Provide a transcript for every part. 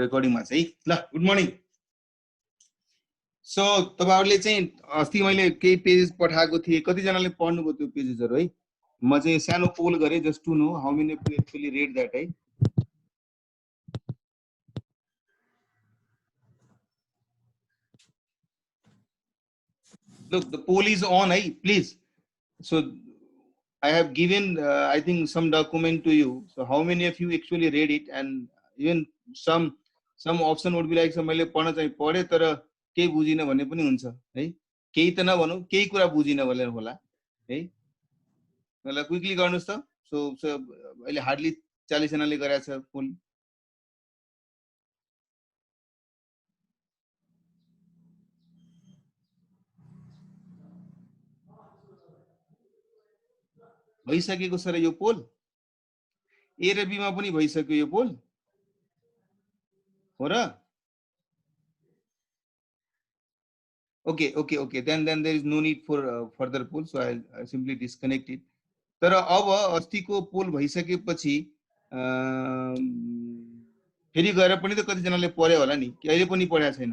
रेकर्डिङमा चाहिँ ल good morning. So तपाईहरुले चाहिँ अस्ति मैले केही पेजेस पठाएको थिएँ, कतिजनाले पढ्नुभयो त्यो पेजेसहरु है? म चाहिँ सानो पोल गरे just to know how many of you actually read that है। Look, the poll is on है, please. So I have given I think some document to you. So how many of you actually read it? And even some option would be like मैले पढ्न चाहिँ पढे तर केही बुझिन भन्ने पनि हुन्छ है। केही त नभनौं, केही कुरा बुझिन भनेर होला है। मलाई क्विकली गर्नुस् त। सो अहिले हार्डली 40 जनाले गरेछ पोल। भइसकेको छ र यो पोल। ए र बी मा पनि भइसक्यो यो पोल हो र? Okay, then there is no need for further poll, so I simply disconnect it. तर अब अस्तिको पोल भइसकेपछि फेरि गएर पनि त कति जनाले पढ्यो होला नि, कि अहिले पनि पढ्या छैन?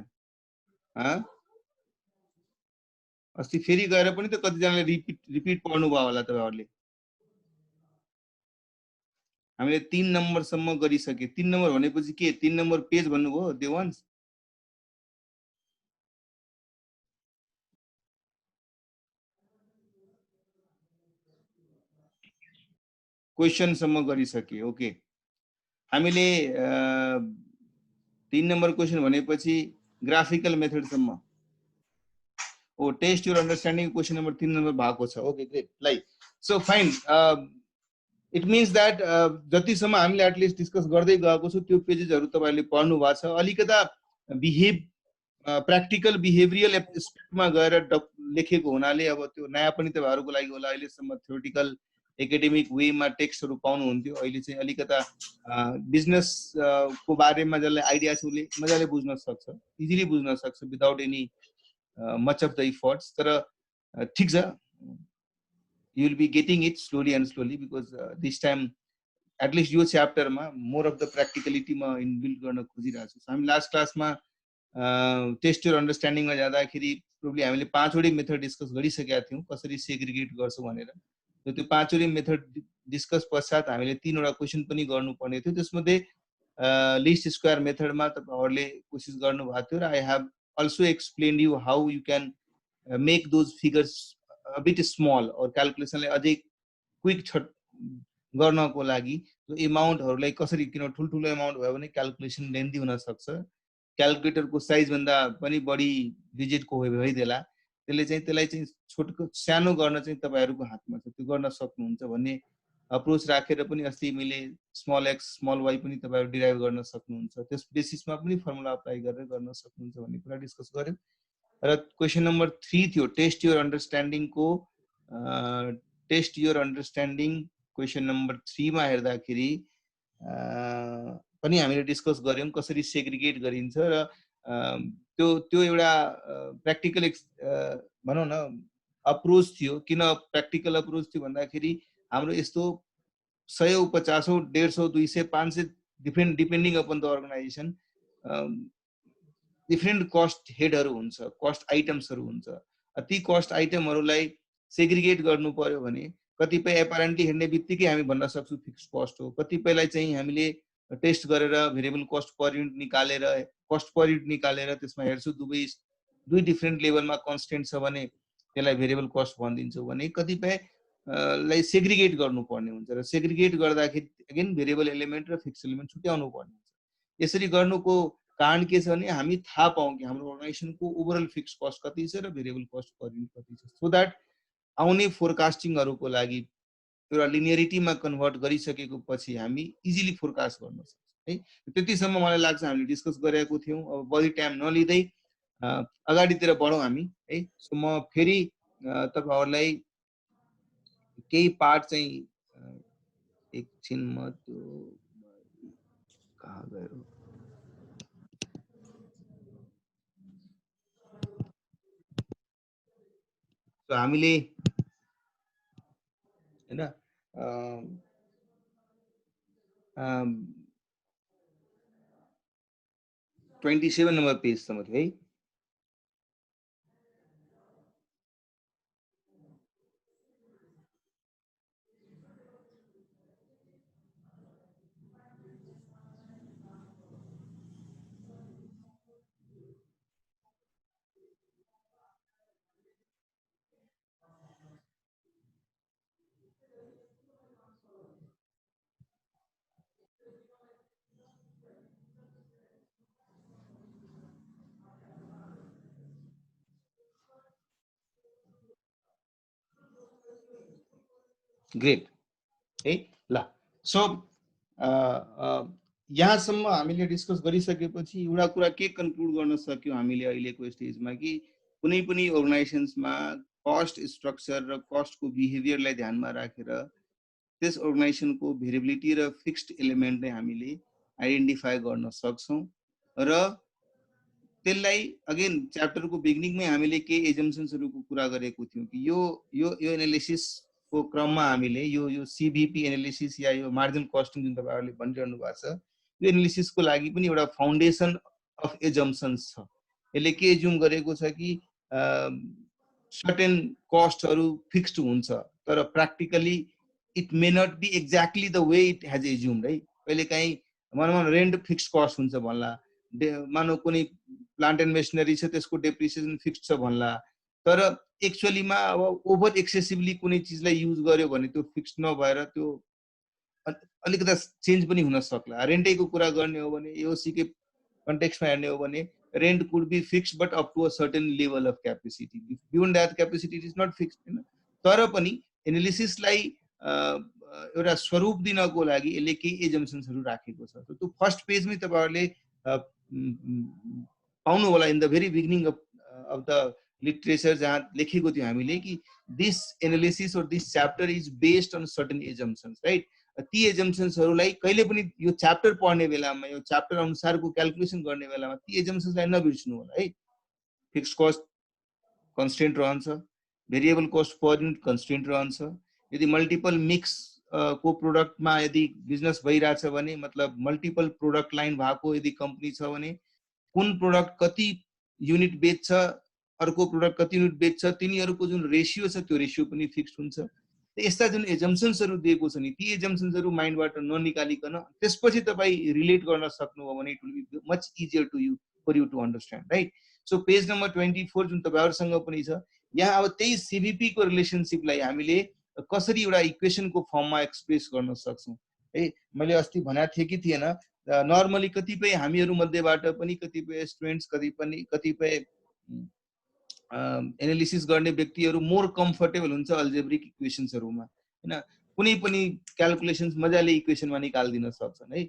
अस्ति फेरि गएर पनि त कति जनाले रिपिट पढ्नु भयो होला तपाईहरुले। हामीले 3 नम्बर सम्म गरिसके। 3 नम्बर भनेपछि के? 3 नम्बर पेज भन्नुभयो देवांश? क्वेशन सम्म गरिसके। ओके, हामीले 3 नम्बर क्वेशन भनेपछि ग्राफिकल मेथड सम्म। Oh test your understanding question number 3 number भएको छ। Okay great. Like so fine, it means that जतिसम्म हामीले एटलिस्ट डिस्कस गर्दै गएको छु त्यो पेजेसहरु तपाईहरुले पढ्नु भएको छ। अलिकता प्र्याक्टिकल बिहेभियरल एस्पेक्टमा गएर लेखेको हुनाले अब त्यो नयाँ पनि तपाईहरुको लागि होला। अहिलेसम्म थ्योरेटिकल एकाडेमिक वेमा टेक्स्टहरु पाउनु हुन्थ्यो, अहिले चाहिँ अलिकता बिजनेस को बारेमा जसले आइडिया छ उले मजाले बुझ्न सक्छ, इजिली बुझ्न सक्छ without any much of the efforts. तर ठीक छ, you will be getting it slowly and slowly because this time at least यो च्याप्टर मा more of the practicality मा इनबिल्ड गर्न खोजिरहेको छु। हामी लास्ट क्लासमा टेस्ट योर अन्डरस्ट्यान्डिङ मा जाँदाखेरि प्रोबब्ली हामीले 5 वटै मेथड डिस्कस गरिसकेका थियौं कसरी सेग्रिगेट गर्छौं भनेर। त्यो 5 वटै मेथड डिस्कस पश्चात हामीले 3 वटा क्वेशन पनि गर्नुपर्ने थियो। त्यसमध्ये लिस्ट स्क्वायर मेथडमा तपाईहरुले कोशिश गर्नु भएको थियो र I have also explained you how you can make those figures a bit small or calculation lai ajai quick गर्नको लागि त्यो अमाउन्टहरुलाई कसरी, किन ठुलठुलो अमाउन्ट भयो भने क्याल्कुलेसन लेन्थी हुन सक्छ, क्याल्कुलेटरको साइज भन्दा पनि बढी डिजिटको भइदेला, त्यसलाई चाहिँ छोटो सानो गर्न चाहिँ तपाईहरुको हातमा छ, त्यो गर्न सक्नुहुन्छ भन्ने अप्रोच राखेर पनि अस्ति मैले स्मल एक्स स्मल वाई पनि तपाईहरु डिराइभ गर्न सक्नुहुन्छ, त्यस बेसिसमा पनि फर्मुला अप्लाई गरेर गर्न सक्नुहुन्छ भन्ने कुरा डिस्कस गर्यौं। र क्वेशन नम्बर 3 थियो टेस्ट योर अन्डरस्ट्यान्डिङ को। Test your understanding question number 3 मा हेर्दाखेरि पनि हामीले डिस्कस गर्यौं कसरी सेग्रिगेट गरिन्छ र त्यो एउटा प्र्याक्टिकल भनौं न अप्रोच थियो। किन प्र्याक्टिकल अप्रोच थियो भन्दाखेरि हाम्रो यस्तो 100 50 150 200 500 different depending upon the organisation different cost हेडहरु हुन्छ, कस्ट आइटम्सहरु हुन्छ। ती कस्ट आइटमहरुलाई सेग्रिगेट गर्नु पर्यो भने कतिपय एपरेन्टली हेर्ने बित्तिकै हामी भन्न सक्छौं फिक्स्ड कस्ट हो, कतिपयलाई चाहिँ हामीले टेस्ट गरेर भेरिएबल कस्ट पर युनिट निकालेर कस्ट पर युनिट निकालेर त्यसमा हेर्छु दुई डिफरेन्ट लेभलमा कन्स्टेन्ट छ भने त्यसलाई भेरिएबल कस्ट भनिदिन्छौं भने कतिपय लाई सेग्रिगेट गर्नुपर्ने हुन्छ र सेग्रिगेट गर्दाखेरि अगेन भेरिएबल एलिमेन्ट र फिक्स्ड एलिमेन्ट छुट्याउनु पर्ने हुन्छ। यसरी गर्नुको कारण के छ भने हामी थाहा पाऊँ कि हाम्रो अर्गनाइजेसनको ओभरअल फिक्स्ड कस्ट कति छ र भेरिएबल कस्ट पर युनिट कति छ, सो दैट आउने फोरकास्टिङहरुको लागि एउटा लिनियरिटीमा कन्भर्ट गरिसकेको पछि हामी इजिली फोरकास्ट गर्न सक्छौं है। त्यतिसम्म मलाई लाग्छ हामीले डिस्कस गरेको थियौं। अब बढी टाइम नलिँदै अगाडितिर बढौं हामी है। सो म फेरि तपाईहरुलाई केही पार्ट चाहिँ एकछिनमा त्यो कहाँ गयो तो हामीले हैन 27 नम्बर पेजसम्म थियो है। ग्रेट है ल। सो यहाँसम्म हामीले डिस्कस गरिसकेपछि एउटा कुरा के कन्क्लुड गर्न सक्यौँ हामीले अहिलेको स्टेजमा कि कुनै पनि अर्गनाइजेसन्समा कस्ट स्ट्रक्चर र कस्टको बिहेभियरलाई ध्यानमा राखेर त्यस अर्गनाइजेसनको भेरिएबिलिटी र फिक्स्ड एलिमेन्ट नै हामीले आइडेन्टिफाई गर्न सक्छौँ र त्यसलाई अगेन च्याप्टरको बिगिनिङमै हामीले केही एजम्सन्सहरूको कुरा गरेको थियौँ कि यो एनालिसिसको क्रममा हामीले यो सिभिपी एनालिसिस या यो मार्जिनल कस्टिङ जुन तपाईँहरूले भनिरहनु भएको छ यो एनालिसिसको लागि पनि एउटा फाउन्डेसन अफ एजम्सन्स छ। यसले के एज्युम गरेको छ कि सर्टेन कस्टहरू फिक्स्ड हुन्छ तर practically it may not be exactly the way it has assumed है। कहिलेकाहीँ मानव रेन्ट फिक्स्ड कस्ट हुन्छ भन्ला, मानव कुनै प्लान्ट एन्ड मेसिनरी छ त्यसको डेप्रिसिएसन फिक्स्ड छ भन्ला, तर एक्चुअलीमा अब ओभर एक्सेसिभली कुनै चिजलाई युज गर्यो भने त्यो फिक्स्ड नभएर त्यो अलिकता चेन्ज पनि हुन सक्ला। रेन्टैको कुरा गर्ने हो भने एओसीकै कन्टेक्स्टमा हेर्ने हो भने rent could be fixed but up to a certain level of capacity, beyond that capacity it is not fixed होइन। तर पनि एनालिसिसलाई एउटा स्वरूप दिनको लागि यसले केही एजम्सन्सहरू राखेको छ। त्यो फर्स्ट पेजमै तपाईँहरूले पाउनु होला in the very beginning of the literature, जहाँ लेखेको थियो हामीले कि दिस एनालिसिस और this chapter is based on certain assumptions right. ती एजम्सन्सहरूलाई कहिले पनि यो च्याप्टर पढ्ने बेलामा यो च्याप्टर अनुसारको क्यालकुलेसन गर्ने बेलामा ती एजम्सन्सलाई नबिर्सनु होला है। फिक्स्ड कस्ट कन्स्टेन्ट रहन्छ, variable cost per unit constant रहन्छ, यदि मल्टिपल मिक्स को प्रोडक्टमा यदि बिजनेस भइरहेछ भने मतलब मल्टिपल प्रोडक्ट लाइन भएको यदि कम्पनी छ भने कुन प्रोडक्ट कति युनिट बेच्छ, अर्को प्रोडक्ट कति युनिट बेच्छ, तिनीहरूको जुन रेसियो छ त्यो रेसियो पनि फिक्स्ड हुन्छ। यस्ता जुन एजम्सन्सहरू दिएको छ नि ती एजम्सन्सहरू माइन्डबाट ननिकालिकन त्यसपछि तपाईँ रिलेट गर्न सक्नुभयो भने it will be much easier to you for you to understand right. So page number 24 जुन तपाईँहरूसँग पनि छ, यहाँ अब त्यही सिभिपी को रिलेसनसिपलाई हामीले कसरी एउटा इक्वेसनको फर्ममा एक्सप्रेस गर्न सक्छौँ है। मैले अस्ति भनेको थिएँ कि थिएन, नर्मली कतिपय हामीहरू मध्येबाट पनि कतिपय स्टुडेन्ट्स कतिपय एनालिसिस गर्ने व्यक्तिहरू मोर कम्फर्टेबल हुन्छ अल्जेब्रिक इक्वेसन्सहरूमा हैन। कुनै पनि क्यालकुलेसन्स मजाले इक्वेसनमा निकाल्दिन सक्छन् है।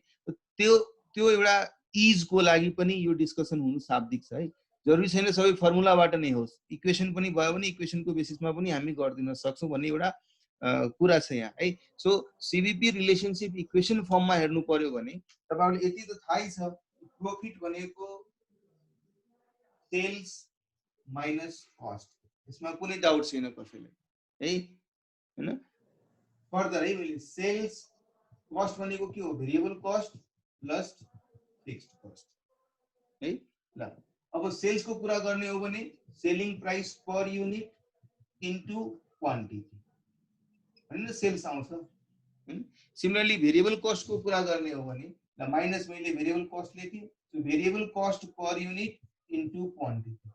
त्यो एउटा इजको लागि पनि यो डिस्कसन हुनु शाब्दिक छ है। जरुरी छैन सबै फर्मुलाबाट नै होस्, इक्वेसन पनि भयो भने इक्वेसनको बेसिसमा पनि हामी गर्दिन सक्छौँ भन्ने एउटा कुरा छ यहाँ है। सो सिभिपी रिलेसनसिप इक्वेसन फर्ममा हेर्नु पर्यो भने तपाईहरुले यति त थाहै छ, प्रॉफिट भनेको सेल्स माइनस कस्ट, यसमा कुनै डाउट छैन कसैलाई है हैन। फर्दर है मैले सेल्स कस्ट भनेको के हो, variable cost plus fixed cost है। ल अब सेल्स को कुरा गर्ने हो भने selling price per unit into quantity हैन सेल्स आउँछ। सिमिलरली भेरिएबल कस्ट को कुरा गर्ने हो भने ल माइनस मैले भेरिएबल कस्ट लेखे, so variable cost per unit into quantity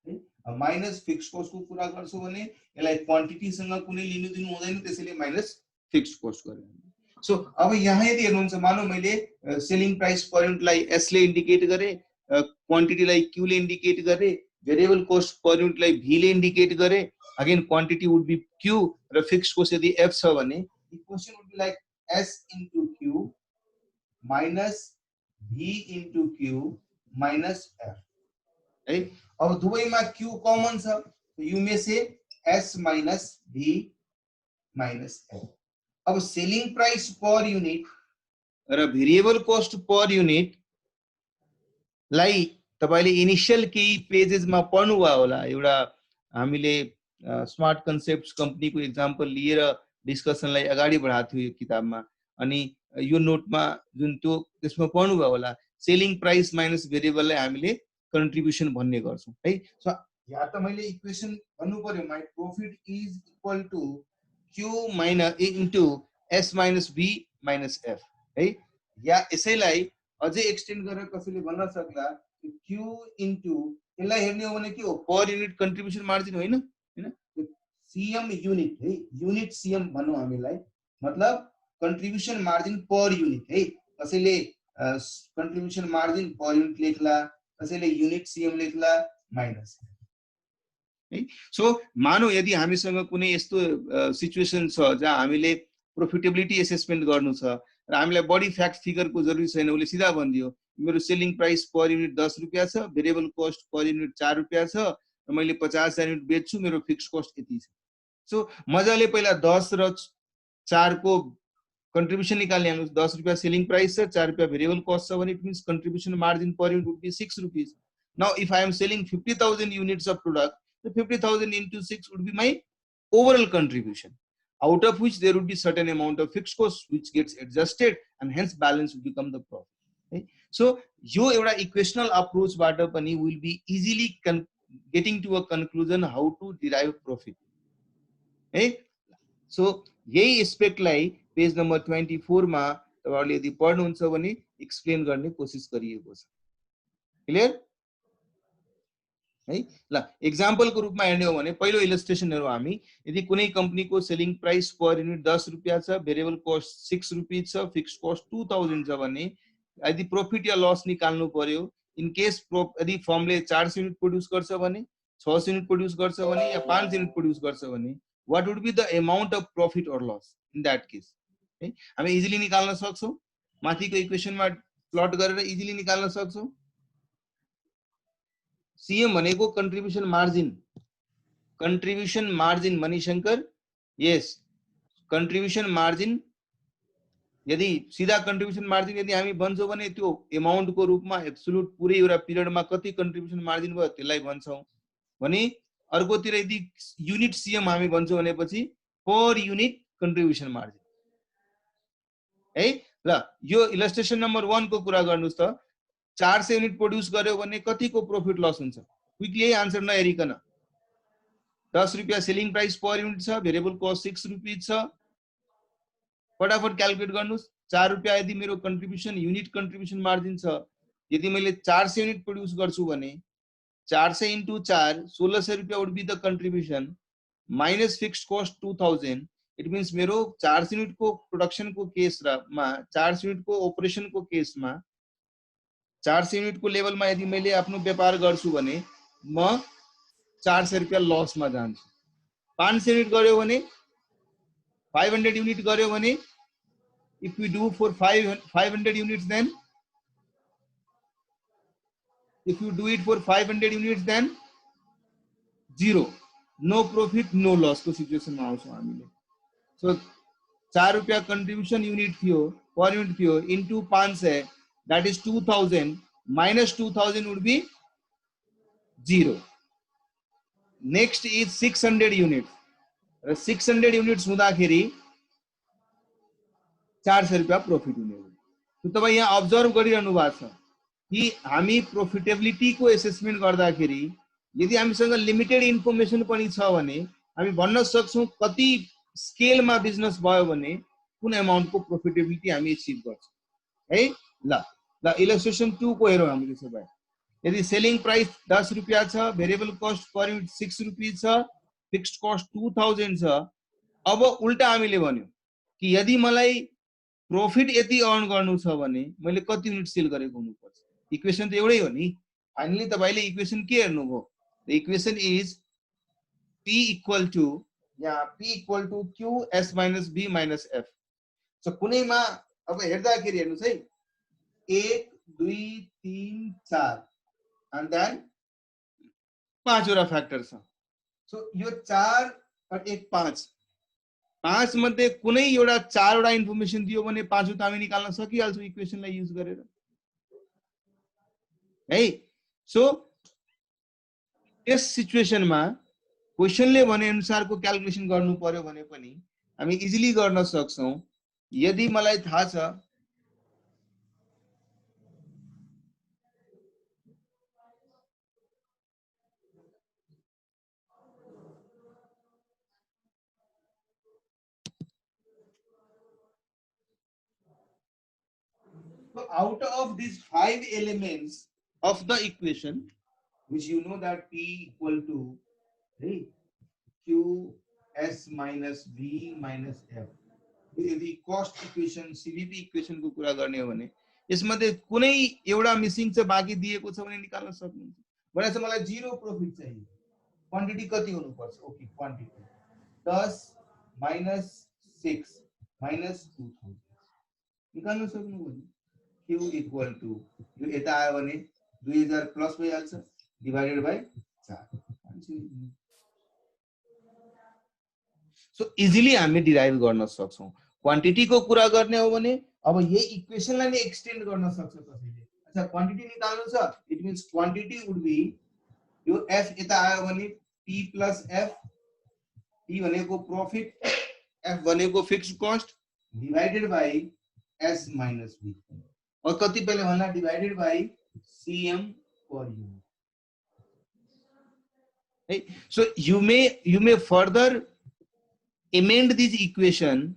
है। माइनस फिक्स्ड कस्ट को कुरा गर्छौ भने यसलाई क्वान्टिटी सँग कुनै लिनु दिनु हुँदैन, त्यसैले माइनस फिक्स्ड कस्ट गर्ने। सो अब यहाँ यदि हेर्नुहुन्छ, मानौ मैले सेलिङ प्राइस पर युनिटलाई एस ले इन्डिकेट गरे, क्वान्टिटीलाई क्यू ले इन्डिकेट गरे, भेरिएबल कस्ट पर युनिटलाई भी ले इन्डिकेट गरे, again quantity would be Q र फिक्स्ड कस्ट यदि एफ छ भने equation would be like S into Q minus V into Q minus F है। अब दुवैमा क्यू कमन छ, you may say S minus V minus F. अब selling price per unit र भेरिएबल कस्ट पर युनिट लाई तपाईले initial केही पेजेसमा पढ्नु भयो होला। एउटा हामीले स्मार्ट कन्सेप्ट्स कम्पनीको एक्जाम्पल लिएर डिस्कसनलाई अगाडि बढाएको थियो यो किताबमा, अनि यो नोटमा जुन त्यो त्यसमा पढ्नु भयो होला। सेलिङ प्राइस माइनस भेरिएबललाई हामीले कन्ट्रिब्युसन भन्ने गर्छौँ है। सो यहाँ त मैले इक्वेसन भन्नु पर्यो, my profit is equal to Q minus A into S minus B minus F है। या यसैलाई अझै एक्सटेन्ड गरेर कसैले भन्न सक्ला क्यू इन्टु, यसलाई हेर्ने हो भने के हो, पर युनिट कन्ट्रिब्युसन मार्जिन होइन, हैन सीएम युनिट है, युनिट सीएम भनौँ हामीलाई, मतलब कन्ट्रिब्युसन मार्जिन पर युनिट है। कसैले कन्ट्रिब्युसन मार्जिन पर युनिट लेख्ला, कसैले युनिट सीएम लेख्ला माइनस है। सो मानौ यदि हामीसँग कुनै यस्तो सिचुएसन छ जहाँ हामीले प्रोफिटेबिलिटी एसेसमेन्ट गर्नु छ र हामीलाई बडी फ्याक्ट फिगरको जरुरी छैन, उसले सिधा भनिदियो मेरो सेलिङ प्राइस पर युनिट 10 रुपैयाँ छ, भेरिएबल कस्ट पर युनिट 4 रुपैयाँ छ र मैले 50,000 युनिट बेच्छु, मेरो फिक्स कस्ट यति छ। सो मजाले पहिला 10 र 4 को कन्ट्रिब्युसन निकाल्ने हाल्नुस्। 10 रुपैयाँ सेलिङ प्राइस छ, 4 रुपैयाँ भेरिएबल कस्ट छ भने it means contribution margin per unit would be 6 rupees. Now if I am selling 50,000 units of product, so 50,000 into 6 would be my overall contribution, out of which there would be certain amount of fixed cost which gets adjusted and hence balance would become the profit. Okay? So यो एउटा equational approach बाट पनि will be easily getting to a conclusion how to derive profit. है। So यही एस्पेक्टलाई page number 24 मा तपाईहरुले यदि पढ्नुहुन्छ भने एक्सप्लेन गर्ने कोसिस गरिएको छ। क्लियर है। ल एक्जाम्पलको रूपमा हेर्ने हो भने पहिलो इलस्ट्रेसन हेरौँ हामी। यदि कुनै कम्पनीको सेलिङ प्राइस पर युनिट 10 रुपैयाँ छ, भेरिएबल कस्ट 6 रुपीज छ, फिक्स कस्ट 2000 छ भने यदि प्रॉफिट या लस निकाल्नु पर्यो, इन केस यदि फर्मले 400 युनिट प्रोड्युस गर्छ भने, 600 युनिट प्रोड्युस गर्छ भने या 500 युनिट प्रोड्युस गर्छ भने what would be the amount of profit और लस इन दैट केस है। हामी इजिली निकाल्न सक्छौं, माथिको इक्वेशनमा प्लट गरेर इजिली निकाल्न सक्छौं। सीएम भनेको contribution margin, contribution margin Manishankar, यस कन्ट्रिब्युसन मार्जिन। यदि सीधा कन्ट्रिब्युसन मार्जिन यदि हामी भन्छौं भने त्यो अमाउन्ट को रूपमा एब्सोल्युट पुरै एउटा पिरियडमा कति कन्ट्रिब्युसन मार्जिन भयो त्यसलाई भन्छौं भने, अर्कोतिर यदि युनिट सीएम हामी भन्छौं भनेपछि पर युनिट कन्ट्रिब्युसन मार्जिन है। ल यो इलस्ट्रेसन नम्बर 1 को कुरा गर्नुस् त 400 युनिट प्रोड्युस गर्यो भने कतिको प्रॉफिट लस हुन्छ, क्विकली आन्सर नहेरिकन। 10 रुपैयाँ सेलिङ प्राइस पर युनिट छ, भेरिएबल कस्ट 6 रुपीज छ, फटाफट क्याल्कुलेट गर्नुस्। 4 रुपैयाँ यदि मेरो कन्ट्रिब्युसन युनिट कन्ट्रिब्युसन मार्जिन छ, यदि मैले 400 युनिट प्रोड्युस गर्छु भने 400 into 4 1600 रुपैयाँ would be the contribution minus fixed cost 2000। It means मेरो 400 युनिट को प्रोडक्सन को केस मा, 400 युनिट को ऑपरेशन को केस मा 400 युनिट को लेभलमा यदि मैले आफ्नो व्यापार गर्छु भने म 400 रुपैयाँ लस मा जान्छु। 500 युनिट गर्यो भने 500 युनिट गर्यो भने if we do for 500 units, then if you do it for 500 units then zero, no profit no loss को सिचुएसन मा आउँछौं हामीले। सो 4 रुपैयाँ कन्ट्रिब्युसन युनिट थियो, पर युनिट थियो, into 500 that is 2000 minus 2000 would be 0. Next is 600 units. 600 units हुँदाखेरि 400 रुपैयाँ profit हुने हो। तो तपाई यहाँ अब्जर्भ गरिरहनु भएको छ कि हामी प्रोफिटेबिलिटी को एसेसमेन्ट गर्दाखेरि यदि हामीसँग लिमिटेड इन्फर्मेसन पनि छ भने हामी भन्न सक्छौं कति स्केलमा बिजनेस भयो भने कुन अमाउन्ट को प्रोफिटेबिलिटी हामी अचिभ गर्छौं है। ल ल इलस्ट्रेसन 2 को हेरौं हामी। त्यसो भए यदि सेलिङ प्राइस 10 रुपैयाँ छ, variable cost per unit 6 rupees छ, फिक्स्ड कस्ट 2000 छ। अब उल्टा हामीले भन्यौ कि यदि मलाई प्रॉफिट यति अर्न गर्नु छ भने मैले कति युनिट सेल गरेको हुनुपर्छ। इक्वेसन त एउटै हो नि। फाइनली तपाईले इक्वेसन के हेर्नुभयो? The equation is P equal to, यहाँ P equal to Q S minus B minus F। So कुनैमा अब हेर्दाखेरि हेर्नुस् है, 1 2 3 4 and then 5 वटा फ्याक्टर छ। सो यो 4 और 1 5 मध्ये कुनै एउटा 4 वटा इन्फर्मेसन दियो भने 5 त हामी निकाल्न सकिहाल्छौं इक्वेसनलाई युज गरेर है। सो यस सिचुएसनमा क्वेशनले भने अनुसारको क्याल्कुलेसन गर्नु पर्यो भने पनि हामी इजिली गर्न सक्छौं। यदि मलाई थाहा छ So out of these 5 elements of the equation, which you know that P equal to Q S minus V minus F. यदि cost equation CVP equation को कुरा गर्ने हो भने यसमध्ये कुनै एउटा मिसिङ छ बाँकी दिएको छ भने निकाल्न सक्नुहुन्छ। भनेपछि मलाई 0 प्रॉफिट चाहिए। क्वान्टिटी कति हुनु पर्छ? ओके, क्वान्टिटी 10 minus 6 minus 2000 निकाल्न सक्नुहुन्छ। Q equal to यो यता आयो भने 2000 प्लस भइहाल्छ डिवाइडेड बाइ 4। सो इजिली हामी डिराइभ गर्न सक्छौं। क्वान्टिटी को कुरा गर्ने हो भने अब यही इक्वेशनलाई नै एक्सटेन्ड गर्न सक्छ कसैले। अच्छा, क्वान्टिटी निकाल्नु छ, it means quantity would be यो f यता आयो भने p प्लस f, p भनेको प्रॉफिट, f भनेको fixed cost divided by s minus v, और कति पहिले भन्दा divided by cm per unit है। So you may further amend this equation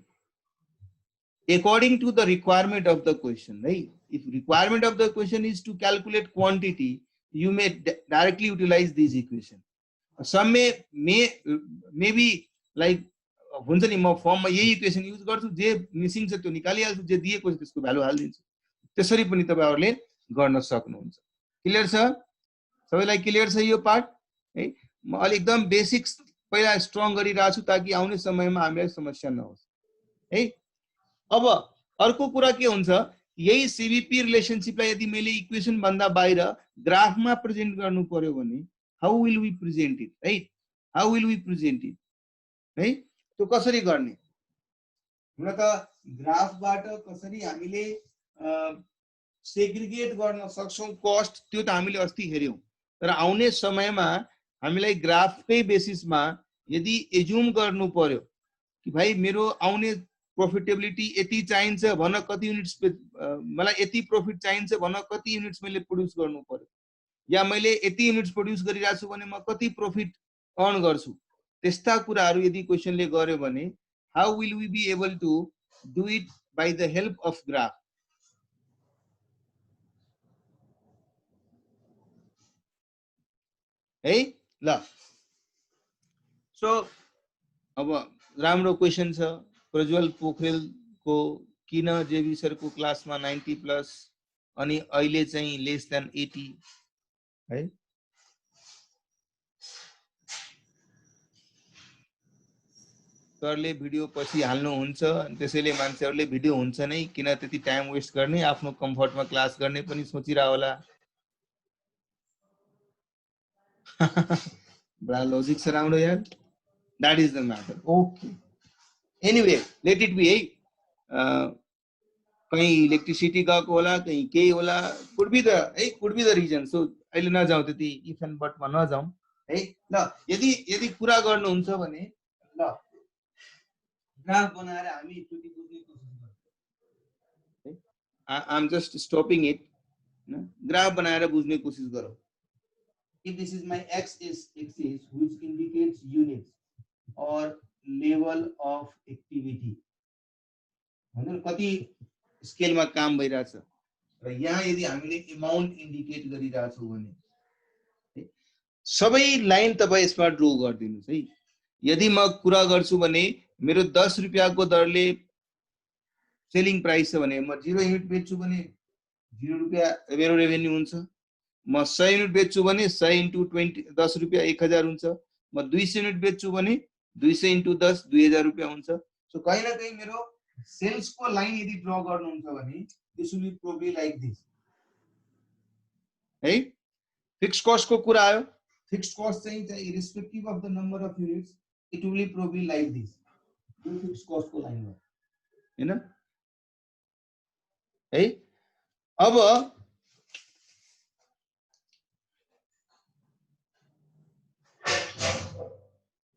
according to the requirement of the question, right? If requirement of the question is to calculate quantity, you may directly utilize this equation. Some may be like हुन्छ नि म फर्ममा यही equation use गर्छु, जे missing छ त्यो निकालिहाल्छु, जे दिएको छ त्यसको भ्यालु हाल्दिन्छु। त्यसरी पनि तपाईहरुले गर्न सक्नुहुन्छ। क्लियर छ? सबैलाई क्लियर छ यो पार्ट है? म अलि एकदम बेसिक्स पहिला स्ट्रङ गरिरहेको छु ताकि आउने समयमा हामीलाई समस्या नहोस् है। अब अर्को कुरा के हुन्छ, यही सीवीपी रिलेशनशिपलाई यदि मैले इक्वेसन भन्दा बाहिर ग्राफमा प्रेजेन्ट गर्नु पर्यो भने how will we present it, right? How will we present it है? त्यो कसरी गर्ने? हुन त ग्राफबाट कसरी हामीले सेग्रिगेट गर्न सक्छौं कस्ट, त्यो त हामीले अस्ति हेर्यौं। तर आउने समयमा हामीलाई ग्राफकै बेसिसमा यदि एज्युम गर्नु पर्यो कि भाइ मेरो आउने प्रॉफिटेबिलिटी यति चाहिन्छ भन, कति युनिट्स मलाई यति प्रॉफिट चाहिन्छ भन, कति युनिट्स मैले प्रोड्युस गर्नु पर्यो, या मैले यति युनिट्स प्रोड्युस गरिरहेको छु भने म कति प्रॉफिट अर्न गर्छु, त्यस्ता कुराहरु यदि क्वेशनले गर्यो भने how will we be able to do it by the help of graph है ल। सो अब राम्रो क्वेशन छ। प्रज्वल पोखरेल को किन जेबी सर को क्लासमा 90 प्लस अनि अहिले चाहिँ लेस देन 80 है? सरले भिडियो पछि हाल्नु हुन्छ, त्यसैले मान्छेहरुले भिडियो हुन्छ नै किन त्यति टाइम वेस्ट गर्ने, आफ्नो कम्फर्टमा क्लास गर्ने पनि सोचिरा होला। बडा लजिक छ राम्रो यार। That is the matter. Okay, anyway let it be है। कहीं इलेक्ट्रिसिटी गएको होला, कहीं केही होला, could be the reason. So अहिले नजाउँ त्यति इफ एन्ड बटमा नजाउँ है ल। यदि कुरा गर्नुहुन्छ भने ल ग्राफ बनाएर हामी एकचोटी बुझ्ने कोसिस गरौँ। I am just stopping it. Graph बनाएर बुझ्ने कोसिस गरौँ। If this is my x-axis which indicates units or level of activity, मतलब कति स्केलमा काम भइरहेछ र यहाँ यदि हामीले अमाउन्ट इन्डिकेट गरिरहेछौँ भने सबै लाइन तपाई यसमा ड्रा गरिदिनुस् है। यदि म कुरा गर्छु भने मेरो 10 रुपैयाँको दरले सेलिङ प्राइस छ भने म 0 युनिट बेच्छु भने 0 रुपैयाँ मेरो रेभेन्यू हुन्छ। म 100 युनिट बेच्छु भने 100 into 20 10 रुपैयाँ 1000 हुन्छ। म 200 युनिट बेच्छु भने 200 into 10 2000 रुपैयाँ हुन्छ। सो कहीं न कहीं मेरो सेल्स को लाइन यदि ड्रा गर्नुहुन्छ भने this will be probably like this है। फिक्स्ड कॉस्ट को कुरा आयो। फिक्स्ड कॉस्ट चाहिँ irrespective of the number of units it will be probably like this. यो फिक्स्ड कॉस्ट को लाइन हो हैन है। अब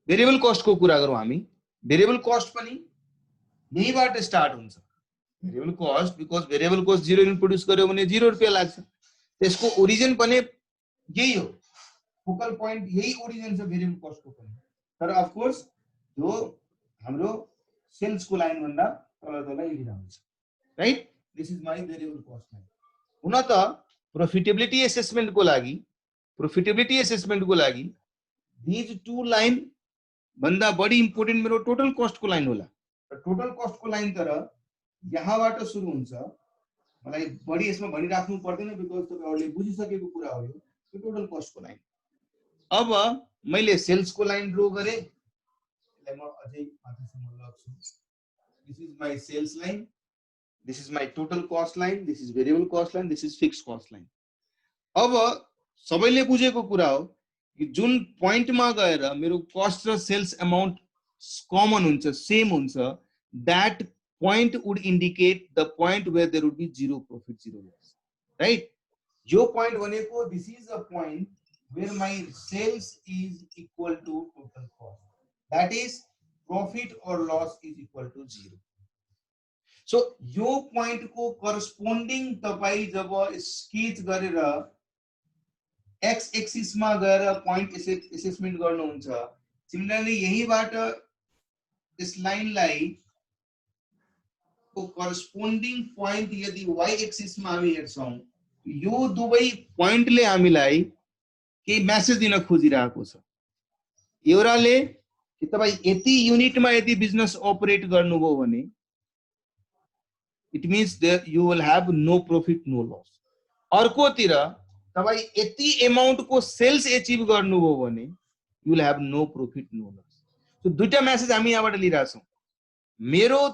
भेरिएबल कॉस्ट को कुरा गरौँ हामी। भेरिएबल कॉस्ट पनि यहीबाट स्टार्ट हुन्छ। Variable cost because variable cost 0 unit produce गर्यो भने 0 रुपैयाँ लाग्छ। त्यसको ओरिजिन पनि यही हो, फोकल पॉइंट यही ओरिजिन छ भेरिएबल कॉस्ट को पनि। तर अफ कोर्स जो हाम्रो सेल्स को लाइन भन्दा तल तल यही हुन्छ, right? This is my variable cost line. हुन त प्रोफिटेबिलिटी एसेसमेन्टको लागि दिज टू लाइन भन्दा बढी इम्पोर्टेन्ट मेरो टोटल कस्टको लाइन होला। टोटल कस्टको लाइन तर यहाँबाट सुरु हुन्छ। मलाई बढी यसमा भनिराख्नु पर्दैन बिकज तपाईहरुले बुझिसकेको कुरा हो यो टोटल कस्टको लाइन। अब मैले सेल्सको लाइन ड्रा गरे, यसलाई म अझै माथिसम्म लग्छु। This is my sales line, this is my total cost line, this is variable cost line, this is fixed cost line. अब सबैले बुझेको कुरा हो कि जुन पोइन्टमा गएर मेरो कस्ट र सेल्स अमाउन्ट कमन हुन्छ, सेम हुन्छ, that point would indicate the point where there would be zero profit, zero loss, right? Your point भनेको this is a point where my sales is equal to total cost, that is profit or loss is equal to zero. So यो point को corresponding तपाई जब sketch गरेर x axis मा गएर point assessment गर्नुहुन्छ, similarly यहीबाट यस लाइनलाई को corresponding point यदि y axis मा हामी हेर्छौं, यो दुवै पोइन्टले हामीलाई के मेसेज दिन खोजिरहेको छ। एउटाले कि तपाई यति युनिटमा यदि बिजनेस अपरेट गर्नुभयो भने it means that you will have no profit no loss. अर्कोतिर तपाई यति अमाउन्ट को सेल्स अचिभ गर्नुभयो भने you will have no profit no loss. So दुईटा मेसेज हामी यहाँबाट लिइरा छौं। मेरो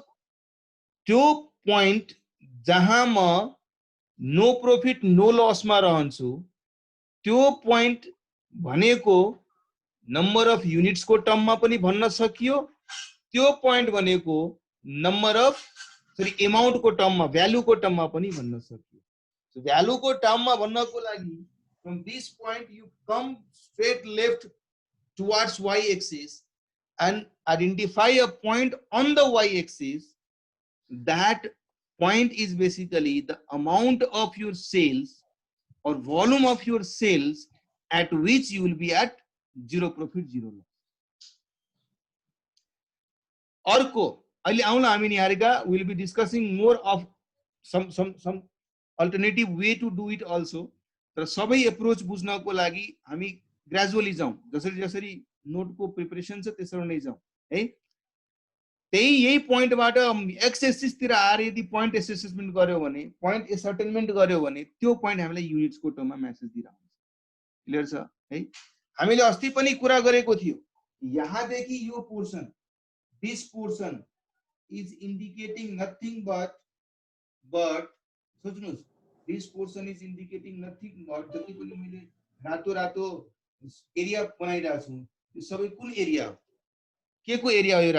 त्यो पोइन्ट जहाँ म नो प्रॉफिट नो लॉस मा रहन्छु, त्यो पोइन्ट भनेको नम्बर अफ युनिट्स को टर्म मा पनि भन्न सकियो, त्यो पोइन्ट भनेको नम्बर अफ अमाउन्ट को टर्म मा, भ्यालु को टर्म मा पनि भन्न सकियो। सो भ्यालु को टर्म मा भन्नको लागि from this point you come straight left towards y axis and identify a point on the y axis. That point is basically the amount of your sales or volume of your sales at which you will be at zero profit, zero loss. अर्को अहिले आउला हामी निहारेका, we will be discussing more of some alternative way to do it also. तर सबै approach बुझ्नको लागि हामी gradually जाउँ, जसरी जसरी नोट को प्रिपरेसन छ त्यसरी नै जाउँ है। त्यही यही पोइन्टबाट एक्स एक्सिस तिर आएर यदि पोइन्ट एसेसमेन्ट गर्यो भने, पोइन्ट एसर्टेनमेन्ट गर्यो भने त्यो पोइन्ट हामीलाई युनिट्स को टर्ममा मेसेज दिइराख्छ। क्लियर छ है? हामीले अस्ति पनि कुरा गरेको थियो, यहाँ देखि यो portion, this portion is indicating nothing but सोच्नुस्, this portion is indicating nothing but जति पनि मैले रातो रातो एरिया बनाइरहेको छु यो सबै कुन एरिया हो? के को एरिया हो? यो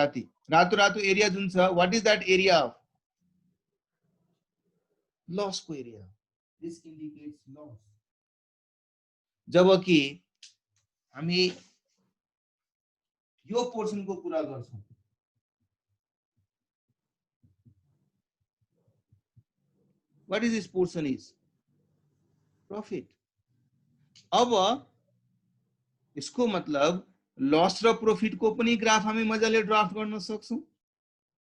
रातो रातो एरिया जुन छ, what is that area of? Loss को एरिया। This indicates loss. जबकि हामी यो पोर्सन को कुरा गर्छौं, what is this portion is profit. अब इसको मतलब लॉस र प्रॉफिट को पनि ग्राफ हामी मजाले ड्राफ्ट गर्न सक्छौं।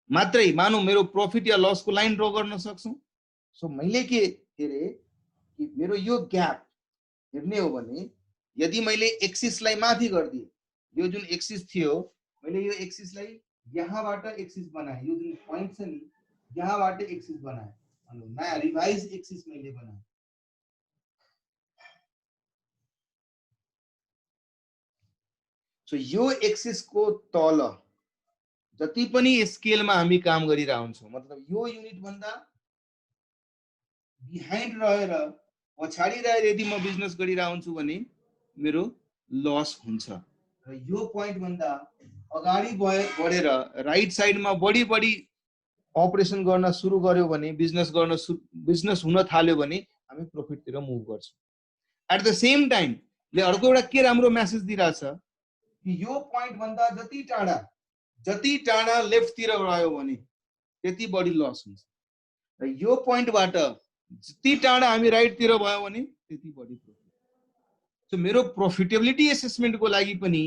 मात्रै मानौ मेरो प्रॉफिट या लॉस को लाइन ड्रा गर्न सक्छौं। सो मैले के हेरे कि मेरो यो ग्याप हेर्ने हो भने यदि मैले एक्सिस लाई माथि गर्दिए, यो जुन एक्सिस थियो मैले यो एक्सिस लाई यहाँबाट एक्सिस बनाए, यो जुन पोइन्ट छ नि यहाँबाट एक्सिस बनाए, अनि नयाँ रिवाइज एक्सिस मैले बनाए। सो यो एक्सिस को तल जति पनि स्केलमा हामी काम गरिरहेका हुन्छौं, मतलब यो युनिट भन्दा बिहाइन्ड रहेर पछाडी रहेर यदि म बिजनेस गरिरहेको हुन्छु भने मेरो लस हुन्छ, र यो पोइन्ट भन्दा अगाडि बढेर राइट साइडमा बढी बढी अपरेसन गर्न सुरु गर्यो भने, बिजनेस हुन थाल्यो भने हामी प्रॉफिट तिर मुभ गर्छौं। एट द सेम टाइम ले अर्को एउटा के राम्रो मेसेज दिइराछ कि यो पोइन्ट भन्दा जति टाढा लेफ्ट तिर रह्यो भने त्यति बढी लस हुन्छ, र यो पोइन्टबाट जति टाढा हामी राइट तिर भयो भने त्यति बढी प्रॉफिट। सो मेरो प्रॉफिटेबिलिटी असेसमेंट को लागि पनि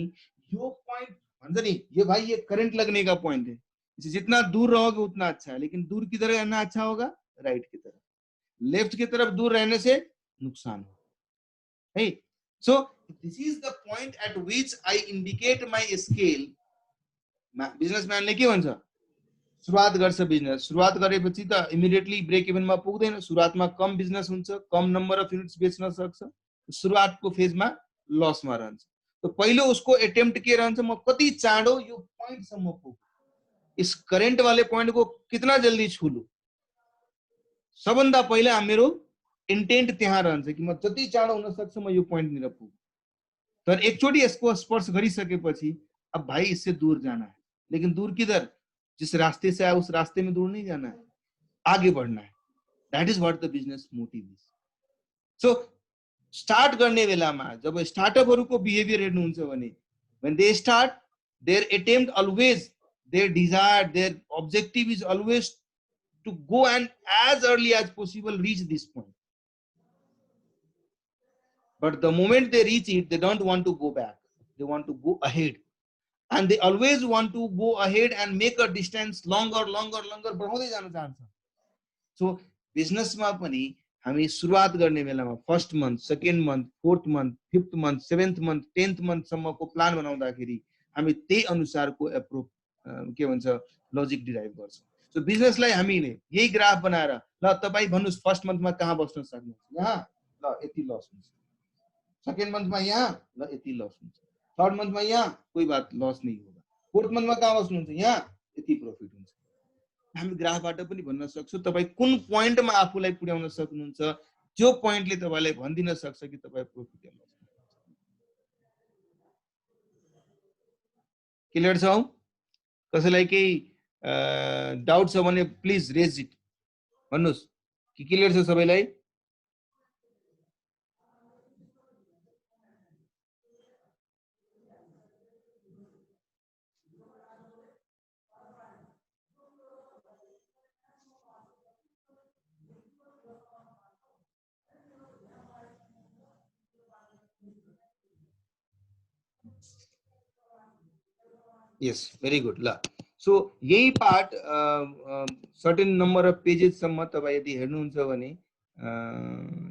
यो पोइन्ट भन्छ नि, ये भाई ये करंट लगने का पॉइंट है, जितना दूर रहोगे उतना अच्छा है, लेकिन दूर किधर रहना अच्छा होगा? राइट की तरफ, लेफ्ट की तरफ दूर रहने से नुकसान हो, है। So this is the point at which I indicate my scale. बिजनेसम्यानले के भन्छ, सुरुवात गर्छ बिजनेस, सुरुवात गरेपछि त इमिडिएटली ब्रेक इभनमा पुग्दैन, सुरुवातमा कम बिजनेस हुन्छ, कम नम्बर अफ युनिट्स बेच्न सक्छ, सुरुवातको फेजमा लसमा रहन्छ। तो पहिलो उसको एटेम्प्ट के रहन्छ, म कति चाँडो यो पोइन्टसम्म पुग्छु, इस करेन्ट वाले पॉइंट को कितना जल्दी छू लूं, सबभन्दा पहिला मेरो इन्टेन्ट त्यहाँ रहन्छ कि म जति चाँडो हुन सक्छ म यो पोइन्ट निर पुग्छु। तर एकचोटि यसको स्पर्श गरिसकेपछि अब भाई इससे दूर जाना है, लेकिन दूर किधर, जिस रास्ते से आया उस रास्ते में दूर नहीं जाना है, आगे बढ़ना है। That is what the business motive is. So start गर्ने बेलामा जब स्टार्टअपहरूको बिहेभियर हेर्नुहुन्छ भने, when they start, their attempt always, their desire, their objective is always to go and as early as possible reach this point. But the moment they reach it, they don't want to go back. They want to go ahead. And they always want to go ahead and make a distance longer, longer, longer, बढाउँदै जान चाहन्छ। So बिजनेसमा पनि हामी सुरुवात गर्ने बेलामा first month, second month, fourth month, fifth month, seventh month, 10th मन्थसम्मको प्लान बनाउँदाखेरि हामी त्यही अनुसारको के भन्छ लजिक डिराइभ गर्छौँ। सो बिजनेसलाई हामीले यही ग्राफ बनाएर, ल तपाईँ भन्नुहोस् फर्स्ट मन्थमा कहाँ बस्न सक्नुहुन्छ, यहाँ, ल यति लस हुन्छ, सेकेन्ड मन्थमा यहाँ, ल यति लस हुन्छ, थर्ड मन्थमा यहाँ, कोही बात लस नहीं होगा, फोर्थ मन्थमा कहाँ बस्नुहुन्छ, यहाँ यति प्रॉफिट हुन्छ। हामी ग्राफबाट पनि भन्न सक्छौँ तपाईँ कुन पोइन्टमा आफूलाई पुर्याउन सक्नुहुन्छ, जो पोइन्टले तपाईलाई भनिदिन सक्छ कि तपाईँ प्रॉफिट या लस। क्लियर छ? कसैलाई केही डाउट छ भने प्लिज रेज इट, भन्नुहोस् कि क्लियर छ सबैलाई? Yes, very good. ल सो यही पार्ट सर्टेन नम्बर अफ पेजेससम्म तपाईँ यदि हेर्नुहुन्छ भने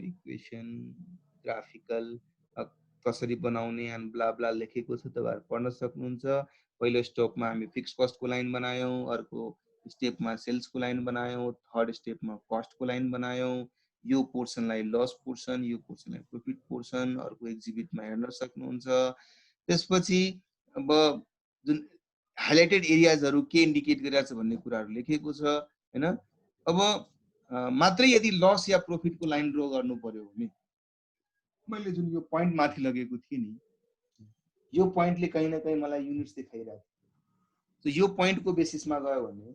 इक्वेसन, ग्राफिकल कसरी बनाउने एन्ड ब्ला ब्ला लेखेको छ, तपाईहरु पढ्न सक्नुहुन्छ। पहिलो स्टेपमा हामी फिक्स कस्टको लाइन बनायौं, अर्को स्टेपमा सेल्सको लाइन बनायौं, थर्ड स्टेपमा कस्टको लाइन बनायौं, यो पोर्सनलाई लस पोर्सन, यो पोर्सनलाई प्रॉफिट पोर्सन, अर्को एक्जिबिटमा हेर्न सक्नुहुन्छ। त्यसपछि अब जुन हाइलाइटेड एरियाजहरु के इन्डिकेट गरिरहेछ भन्ने कुराहरु लेखेको छ हैन। अब मात्रै यदि लस या प्रॉफिटको लाइन ड्रा गर्नु पर्यो भने मैले जुन यो पॉइन्ट माथि लगेको थिए नि, यो पॉइन्टले कहीं न कहीं मलाई युनिट्स देखाइरहेको छ। सो यो पॉइन्टको बेसिसमा गयो भने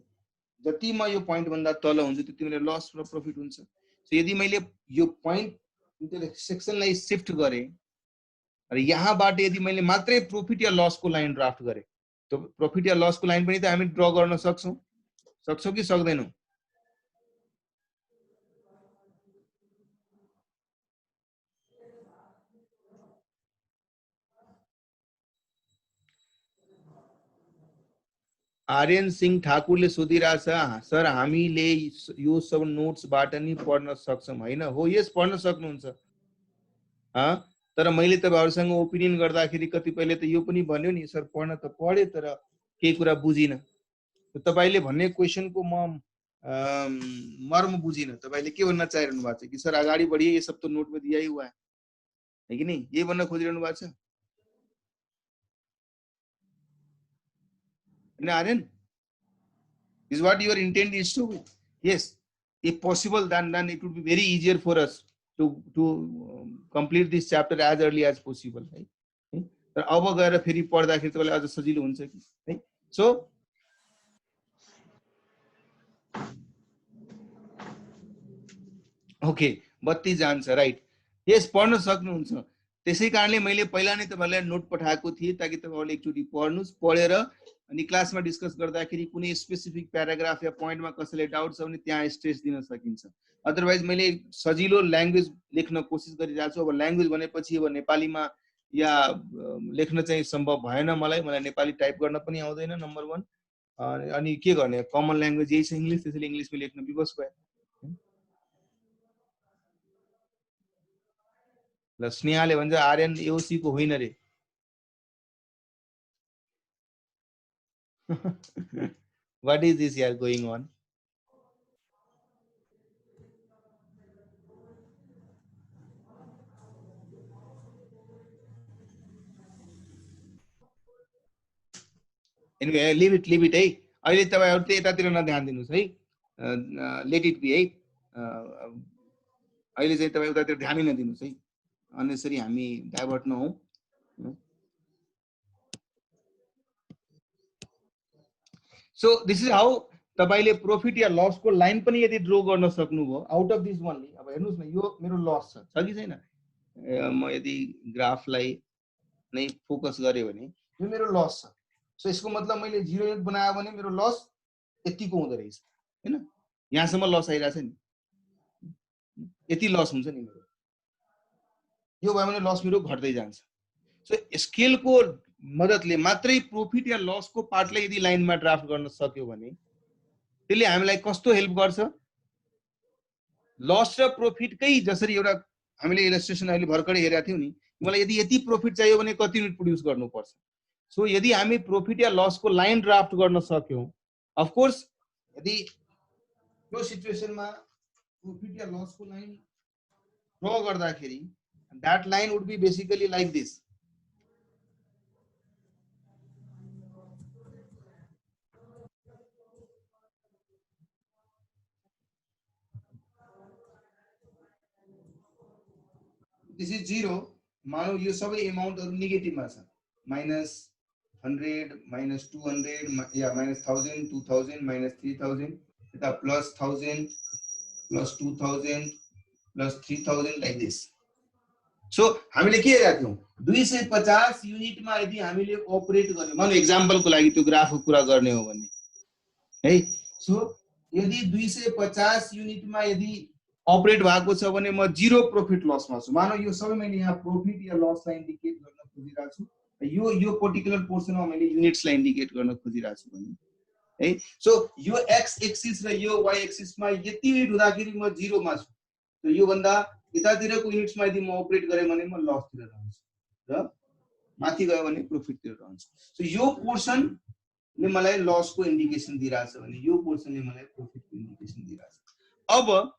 जति म यो पॉइन्ट भन्दा तल हुन्छ त्यति मैले लस र प्रॉफिट हुन्छ। सो यदि मैले यो पॉइन्ट सेक्सनलाई शिफ्ट गरे र यहाँबाट यदि मैले मात्रै प्रॉफिट या लसको लाइन ड्राफ्ट गरे, तो प्रॉफिट या लस को लाइन पनि त हामी ड्रा गर्न सक्छौं कि सक्दैनौं? आर्यन सिंह ठाकुरले सोधिरहेछ, सर हामीले यो सब नोट्सबाट नि पढ्न सक्छौं हैन? हो, यस पढ्न सक्नुहुन्छ। तर मैले तपाईहरुसँग ओपिनियन गर्दाखेरि कतिपयले त यो पनि भन्यो नि, सर पढ्न त पढे तर केही कुरा बुझिन। तपाईले भन्ने क्वेशनको म मर्म बुझिन। तपाईले के भन्न चाहिरहनु भएको छ कि सर अगाडि बढिए, ये सब तो नोट में दिया ही हुआ है कि नहीं? ये भन्न खोजिरहनु भएको छ हैन Aryan? Is what your intent is to? Yes, if possible, then it would be very easier for us to complete this chapter as early as possible, right? तर अब गएर फेरि पढ्दाखेरि तपाईलाई अझ सजिलो हुन्छ कि है। सो ओके, बत्ती जान्छ, राइट? यस, पढ्न सक्नुहुन्छ। त्यसै कारणले मैले पहिला नै तपाईलाई नोट पठाएको थिए ताकि तपाईहरुले एकचोटी पढ्नुस्, पढेर अनि क्लासमा डिस्कस गर्दाखेरि कुनै स्पेसिफिक प्याराग्राफ या पोइन्टमा कसैले डाउट छ भने त्यहाँ स्ट्रेस दिन सकिन्छ। अदरवाइज मैले सजिलो ल्याङ्ग्वेज लेख्न कोसिस गरिरहेको छु। अब ल्याङ्ग्वेज भनेपछि अब नेपालीमा या लेख्न चाहिँ सम्भव भएन मलाई नेपाली टाइप गर्न पनि आउँदैन नम्बर 1, अनि के गर्ने, कमन ल्याङ्ग्वेज यही छ इङ्ग्लिस, त्यसैले इङ्ग्लिसमा लेख्न विवश भए। ल स्नेहाले भन्छ आर्यन एओसी को होइन रे। What is this here going on? Anyway, leave it है। अहिले तपाईहरु चाहिँ यतातिर नध्यान दिनुस् है। लेट इट बी है। अहिले चाहिँ तपाई उतातिर ध्यानै नदिनुस् है। अनेसरी हामी डाइभर्ट नहौं। सो दिस इज हाउ तपाईले प्रॉफिट या लस को लाइन पनि यदि ड्रा गर्न सक्नुभयो आउट अफ दिस ओन्ली। अब हेर्नुस् न यो मेरो लस छ कि छैन। म यदि ग्राफलाई नै फोकस गरे भने यो मेरो लस छ। सो यसको मतलब मैले 0 युनिट बनायो भने मेरो लस यतिको हुँदो रहेछ हैन। यहाँसम्म लस आइराछ नि। यति लस हुन्छ नि मेरो। यो भयो भने लस मेरो घट्दै जान्छ। सो स्केल को मद्दतले मात्रै प्रॉफिट या लस को पार्टलाई यदि लाइनमा ड्राफ्ट गर्न सक्यो भने त्यसले हामीलाई कस्तो हेल्प गर्छ। लस र प्रॉफिट कै जसरी एउटा हामीले इलस्ट्रेसन अहिले भर्खरै हेरेका थियौ नि। मलाई यदि यति प्रॉफिट चाहियो भने कति युनिट प्रोड्युस गर्नुपर्छ। सो यदि हामी प्रॉफिट या लस को लाइन ड्राफ्ट गर्न सक्यौं अफ कोर्स यदि यो सिचुएसनमा प्रॉफिट या लस को लाइन ड्रा गर्दाखेरि that line would be basically like this. This is 0. मानौ यो सबै अमाउन्टहरु नेगेटिभमा छ। -100 -200 या -1000 2000 -3000 यता +1000 +2000 +3000 like this. सो हामीले के हेरेका थियौ 250 युनिटमा यदि हामीले अपरेट गर्यो मानौ एक्जाम्पलको लागि त्यो ग्राफको कुरा गर्ने हो भने है। सो यदि 250 युनिटमा यदि अपरेट भएको छ भने म 0 प्रॉफिट लसमा छु। मानौ यो सबै मैले यहाँ प्रॉफिट या लसलाई इन्डिकेट गर्न खोजिरहेको छु। यो पर्टिकुलर पोर्सनमा मैले युनिट्सलाई इन्डिकेट गर्न खोजिरहेको छु भने है। सो यो एक्स एक्सिस र यो वाई एक्सिसमा यति युनिट हुँदाखेरि म 0 मा छु। त यो भन्दा यतातिरको युनिट्समा यदि म अपरेट गरे भने म लस तिर रहन्छु र माथि गयो भने प्रॉफिट तिर रहन्छु। सो यो पोर्सनले मलाई लस को इन्डिकेसन दिइराछ भने यो पोर्सनले मलाई प्रॉफिट को इन्डिकेसन दिइराछ। अब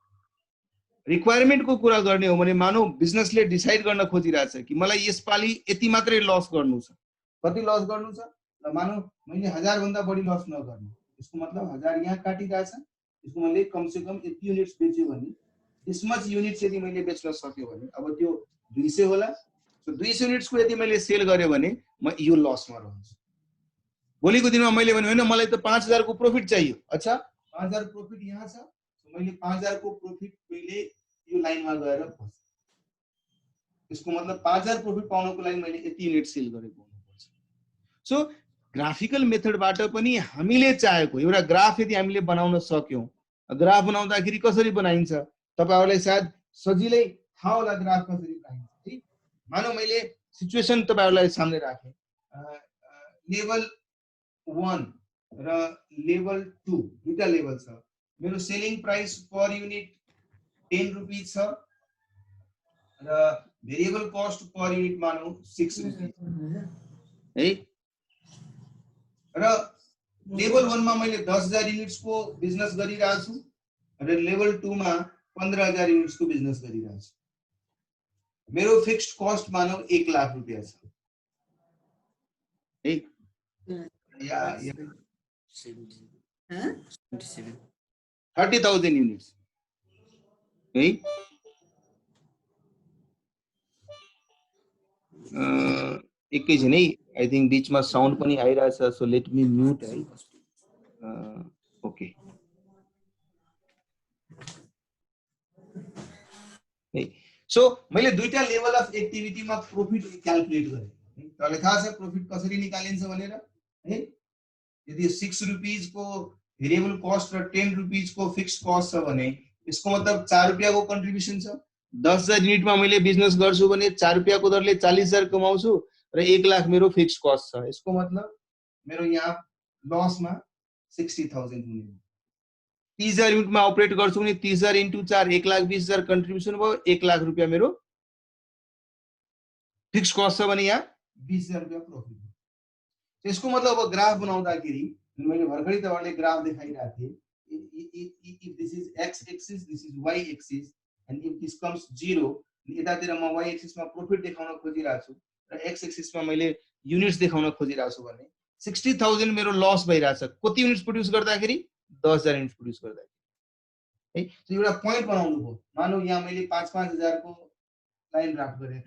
रिक्वायरमेन्ट को कुरा गर्ने हो भने मानौ बिजनेसले डिसाइड गर्न खोजिराछ कि मलाई यसपाली यति मात्रै लस गर्नु छ। कति लस गर्नु छ र मानौ मैले 1000 भन्दा बढी लस नगर्नु। यसको मतलब 1000 यहाँ काटिराछ। यसको मैले कम से कम यति युनिट्स बेच्यो भने this much units यदि मैले बेच्न सक्यो भने अब त्यो 200 होला। सो 200 युनिट्स को यदि मैले सेल गरे भने म यो लसमा रहन्छु। भोलिको दिनमा मैले भने हैन मलाई त 5000 को प्रॉफिट चाहियो। अच्छा 5000 प्रॉफिट यहाँ छ। सो मैले 5000 को प्रॉफिट पहिले यो लाइनमा गएर फस्छु। यसको मतलब 5000 प्रॉफिट पाउनको लागि मैले यति युनिट सेल गरेको हुनुपर्छ। सो ग्राफिकल मेथडबाट पनि हामीले चाहेको एउटा ग्राफ यदि हामीले बनाउन सक्यौं। ग्राफ बनाउँदाखेरि कसरी बनाइन्छ तपाईहरुलाई सायद सजिलै थाहा होला ग्राफ कसरी बनाइन्छ है। मानौ मैले सिचुएसन तपाईहरुलाई सामने राखे। लेभल 1 र लेभल 2 दुईटा लेभल छ। मेरो सेलिङ प्राइस पर युनिट 10 रुपैयाँ छ र भेरिएबल कस्ट पर युनिट मानौ 6 रुपैयाँ है। र लेभल 1 मा मैले 10000 युनिट्स को बिजनेस गरिरहेको छु र लेभल 2 मा 15000 युनिट्स को बिजनेस गरिरहेको छु। मेरो फिक्स्ड कस्ट मानौ 1 लाख रुपैयाँ छ है। या 30000 युनिट्स है। एकैछिन है। आई थिंक बीचमा साउन्ड पनि आइरहेछ। सो लेट मी म्युट है। ओके है। सो मैले दुईटा लेभल अफ एक्टिभिटीमा प्रॉफिट क्याल्कुलेट गरे। तपाईलाई थाहा छ प्रॉफिट कसरी निकालिन्छ भनेर है। यदि 6 रुपैयाँ को भेरिएबल कस्ट र 10 रुपैयाँ को फिक्स्ड कस्ट छ भने यसको मतलब 4 रुपैयाँ को कन्ट्रिब्युसन छ। 10000 युनिटमा मैले बिजनेस गर्छु भने 4 रुपैयाँ को दरले 40000 कमाउँछु र 1 लाख मेरो फिक्स्ड कस्ट छ। यसको मतलब मेरो यहाँ लसमा 60000 हुने। 30000 युनिटमा अपरेट गर्छु भने 30000 * 4 1,20,000 कन्ट्रिब्युसन भयो। 1 लाख रुपैयाँ मेरो फिक्स कस्ट छ भने यहाँ 20,000 रुपैयाँ प्रफिट हो। त्यसको मतलब अब ग्राफ बनाउँदाखेरि मैले भर्खरै तपाईहरुले ग्राफ देखाइरहेको थिएँ, if this is x axis, this is y axis, and if this comes 0, यतातिर म y axis मा प्रॉफिट देखाउन खोजिरहेको छु र x axis मा मैले युनिट्स देखाउन खोजिरहेको छु भने 60,000 मेरो लस भइरहेछ। कति युनिट्स प्रोड्युस गर्दाखेरि? 10,000 युनिट्स प्रोड्युस गर्दाखेरि है। सो एउटा पॉइन्ट बनाउनु भयो। मानौ यहाँ मैले 5-5,000 को लाइन ड्राफ्ट गरे।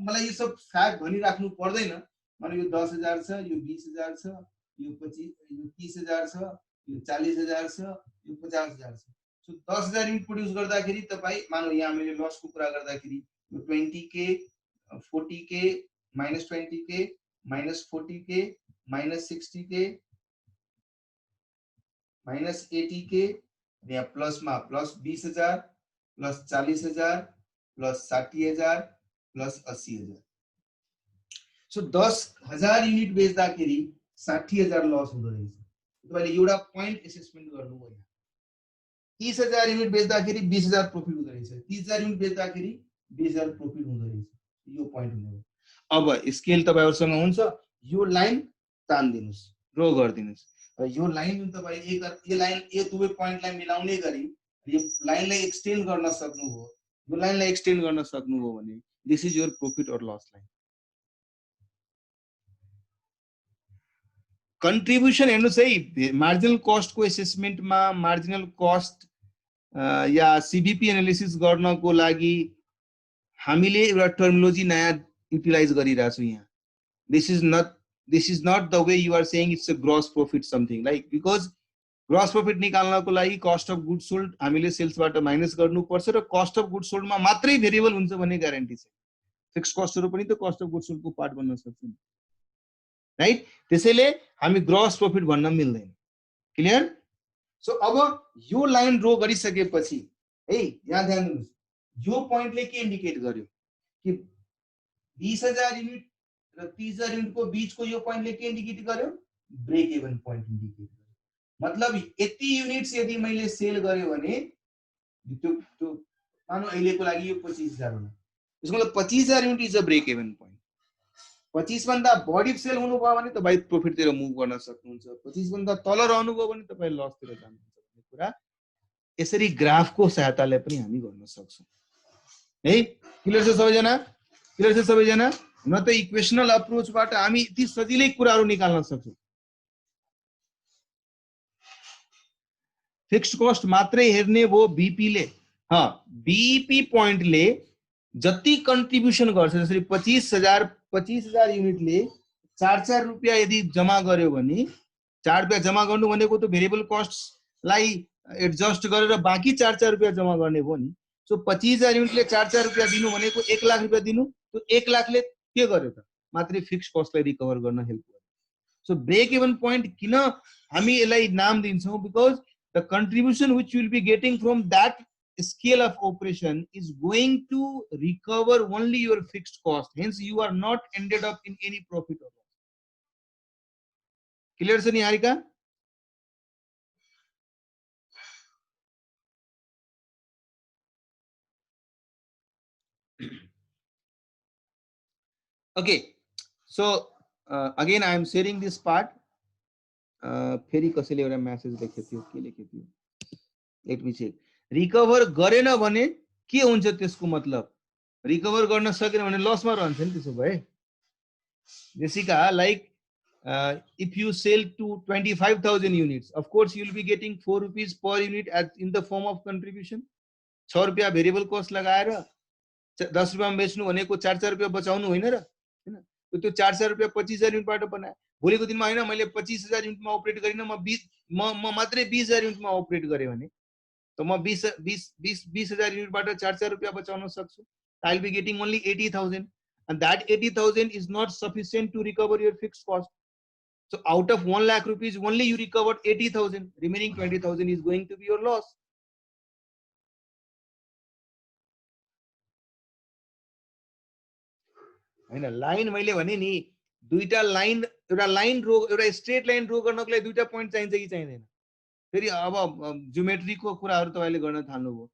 मलाई यो सब फ्याक्ट भनिराख्नु पर्दैन। मानौ यो 10,000 छ, यो 20,000 छ, यो 25 यो 30,000 छ, यो 40,000 छ, यो 50,000 छ। सो 10,000 युनिट प्रोड्युस गर्दाखेरि तपाई मानौ यहाँ मैले लस को कुरा गर्दाखेरि यो 20k 40k -20k -40k -60k -80k यहाँ प्लस मा plus 20,000 plus 40,000 plus 60,000 plus 80,000। So 10,000 unit बेच्दाखेरि 60,000 लस हुँदो रहेछ। तपाईले एउटा पॉइन्ट एसेसमेन्ट गर्नुभयो। 30,000 युनिट बेच्दाखेरि 20,000 प्रॉफिट हुँदो रहेछ। 30,000 युनिट बेच्दाखेरि 20,000 प्रॉफिट हुँदो रहेछ। यो पॉइन्ट हुने हो। अब स्केल तपाईहरुसँग हुन्छ, यो लाइन तान्दिनुस्, ड्रा गर्दिनुस् र यो लाइन जुन तपाई यो लाइन यो दुवै पॉइन्टलाई मिलाउने गरी यो लाइनलाई एक्सटेन्ड गर्न सक्नुभयो, यो लाइनलाई एक्सटेन्ड गर्न सक्नुभयो भने दिस इज योर प्रॉफिट और लस लाइन। कन्ट्रिब्युसन हेर्नुस् है, मार्जिनल कस्ट को एसेसमेन्ट मा मार्जिनल कस्ट या सीबीपी एनालिसिस गर्नको लागि हामीले एउटा टर्मिनोलोजी नयाँ युटिलाइज गरिरहेका छौं यहाँ। this is not the way you are saying it's a gross profit something like, because gross profit निकाल्नको लागि कस्ट अफ गुड्स सोल्ड हामीले सेल्स बाट माइनस गर्नुपर्छ र कस्ट अफ गुड्स सोल्ड मा मात्रै भेरिएबल हुन्छ भन्ने ग्यारेन्टी छ। फिक्स कस्टहरु पनि त कस्ट अफ गुड्स सोल्ड को पार्ट बन्न सक्छन्, राइट? त्यसैले हामी ग्रोस प्रॉफिट भन्न मिल्दैन। क्लियर? सो अब यो लाइन ड्रा गरिसकेपछि है यहाँ ध्यान दिनुस्, यो पोइन्टले के इन्डिकेट गर्यो कि 20,000 युनिट र 30,000 युनिट को बीच को यो पोइन्टले के इन्डिकेट गर्यो? ब्रेक इभन पोइन्ट इन्डिकेट गर्यो। मतलब यति युनिट्स यदि मैले सेल गर्यो भने त्यो मानौ अहिलेको लागि यो 25,000 हो। त्यसको मतलब 25,000 unit is a break even point. 25 भन्दा बढी सेल हुनुभयो भने तपाई प्रॉफिट तिर मुभ गर्न सक्नुहुन्छ। 25 भन्दा तल रहनुभयो भने तपाई लस तिर जानुहुन्छ भन्ने कुरा यसरी ग्राफको सहायताले पनि हामी गर्न सक्छौं है। क्लियर छ सबैजना? क्लियर छ सबैजना? न त इक्वेशनल अप्रोचबाट हामी यति सजिलै कुराहरु निकाल्न सक्छौं। फिक्स्ड कस्ट मात्रै हेर्ने भो बीपी ले, बीपी पोइन्टले जति कन्ट्रिब्युसन गर्छ, जसरी 25,000 युनिटले 4 रुपैयाँ यदि जम्मा गर्यो भने 4 रुपैयाँ जम्मा गर्नु भनेको त भेरिएबल कस्टलाई एडजस्ट गरेर बाँकी 4 रुपैयाँ जम्मा गर्ने भयो नि। सो 25,000 युनिटले 4 रुपैयाँ दिनु भनेको 1 लाख रुपैयाँ दिनु। त्यो 1 लाखले के गर्यो त? मात्रै फिक्स कस्टलाई रिकभर गर्न हेल्प गर्यो। सो ब्रेक इभन पोइन्ट किन हामी यसलाई नाम दिन्छौं? Because the contribution which you will be getting from that scale of operation is going to recover only your fixed cost, hence you are not ended up in any profit or loss. Clear sir Niharika? Okay, so again I am sharing this part. फेरि कसैले एउटा message लेखेको थियो, के लेखेको थियो? Let me check. Recover गरेन भने के हुन्छ त्यसको मतलब? रिकभर गर्न सकेन भने लसमा रहन्छ नि त्यसो भए। Jessica like if you sell to 25,000 units, of course you will be getting 4 rupees per unit as in the form of contribution. 6 रुपैयाँ भेरिएबल कस्ट लगाएर 10 रुपैयाँमा बेच्नु भनेको 4 रुपैयाँ बचाउनु होइन र, हैन? त्यो 4 रुपैयाँ 25,000 युनिटबाट बनाए। भोलिको दिनमा हैन मैले 25,000 युनिटमा अपरेट गरिन, म मात्रै 20,000 युनिटमा अपरेट गरे भने तो म 20,000 युनिटबाट 4 रुपैयाँ बचाउन सक्छु। I will be getting only 80,000 and that 80,000 is not sufficient to recover your fixed cost. So out of 1 lakh rupees only you recovered 80,000, remaining 20,000 is going to be your loss. हैन लाइन मैले भने नि दुईटा line, एउटा line draw, एउटा straight line draw गर्नको लागि दुईटा पोइन्ट चाहिन्छ कि चाहिँदैन? फेरि अब ज्योमेट्रीको कुराहरु तपाईले गर्न थाल्नुभयो।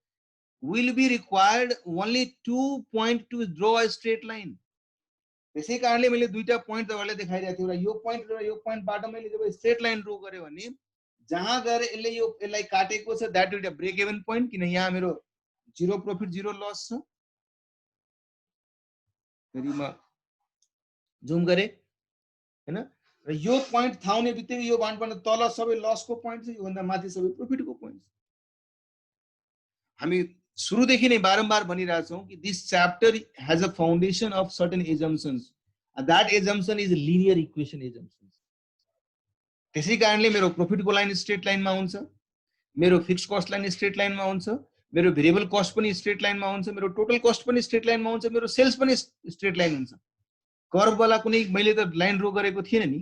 Will be required only 2 points to draw a straight line. त्यसै कारणले मैले दुईटा पोइन्ट तपाईहरुलाई देखाइरहेको थिएँ। यो पोइन्ट र यो पोइन्टबाट मैले जब स्ट्रेट लाइन ड्रा गरे भने जहाँ गएर यसलाई काटेको छ that will break even point, किन यहाँ मेरो जीरो प्रॉफिट जीरो लस छ। फेरि म जुम गरे हैन, र यो पोइन्ट थाहा हुने बित्तिकै यो बान्डबाट तल सबै लसको पोइन्ट छ, यो भन्दा माथि सबै प्रॉफिटको पोइन्ट छ। हामी सुरुदेखि नै बारम्बार भनिरहेछौँ कि this chapter has a foundation of certain एजम्पसन्स, that assumption is linear equation assumption. त्यसै कारणले मेरो प्रॉफिटको लाइन स्ट्रेट लाइनमा हुन्छ, मेरो फिक्स्ड कस्ट लाइन स्ट्रेट लाइनमा हुन्छ, मेरो भेरिएबल कस्ट पनि स्ट्रेट लाइनमा हुन्छ, मेरो टोटल कस्ट पनि स्ट्रेट लाइनमा हुन्छ, मेरो सेल्स पनि स्ट्रेट लाइन हुन्छ। कर्व वाला कुनै मैले त लाइन ड्रा गरेको थिएन नि।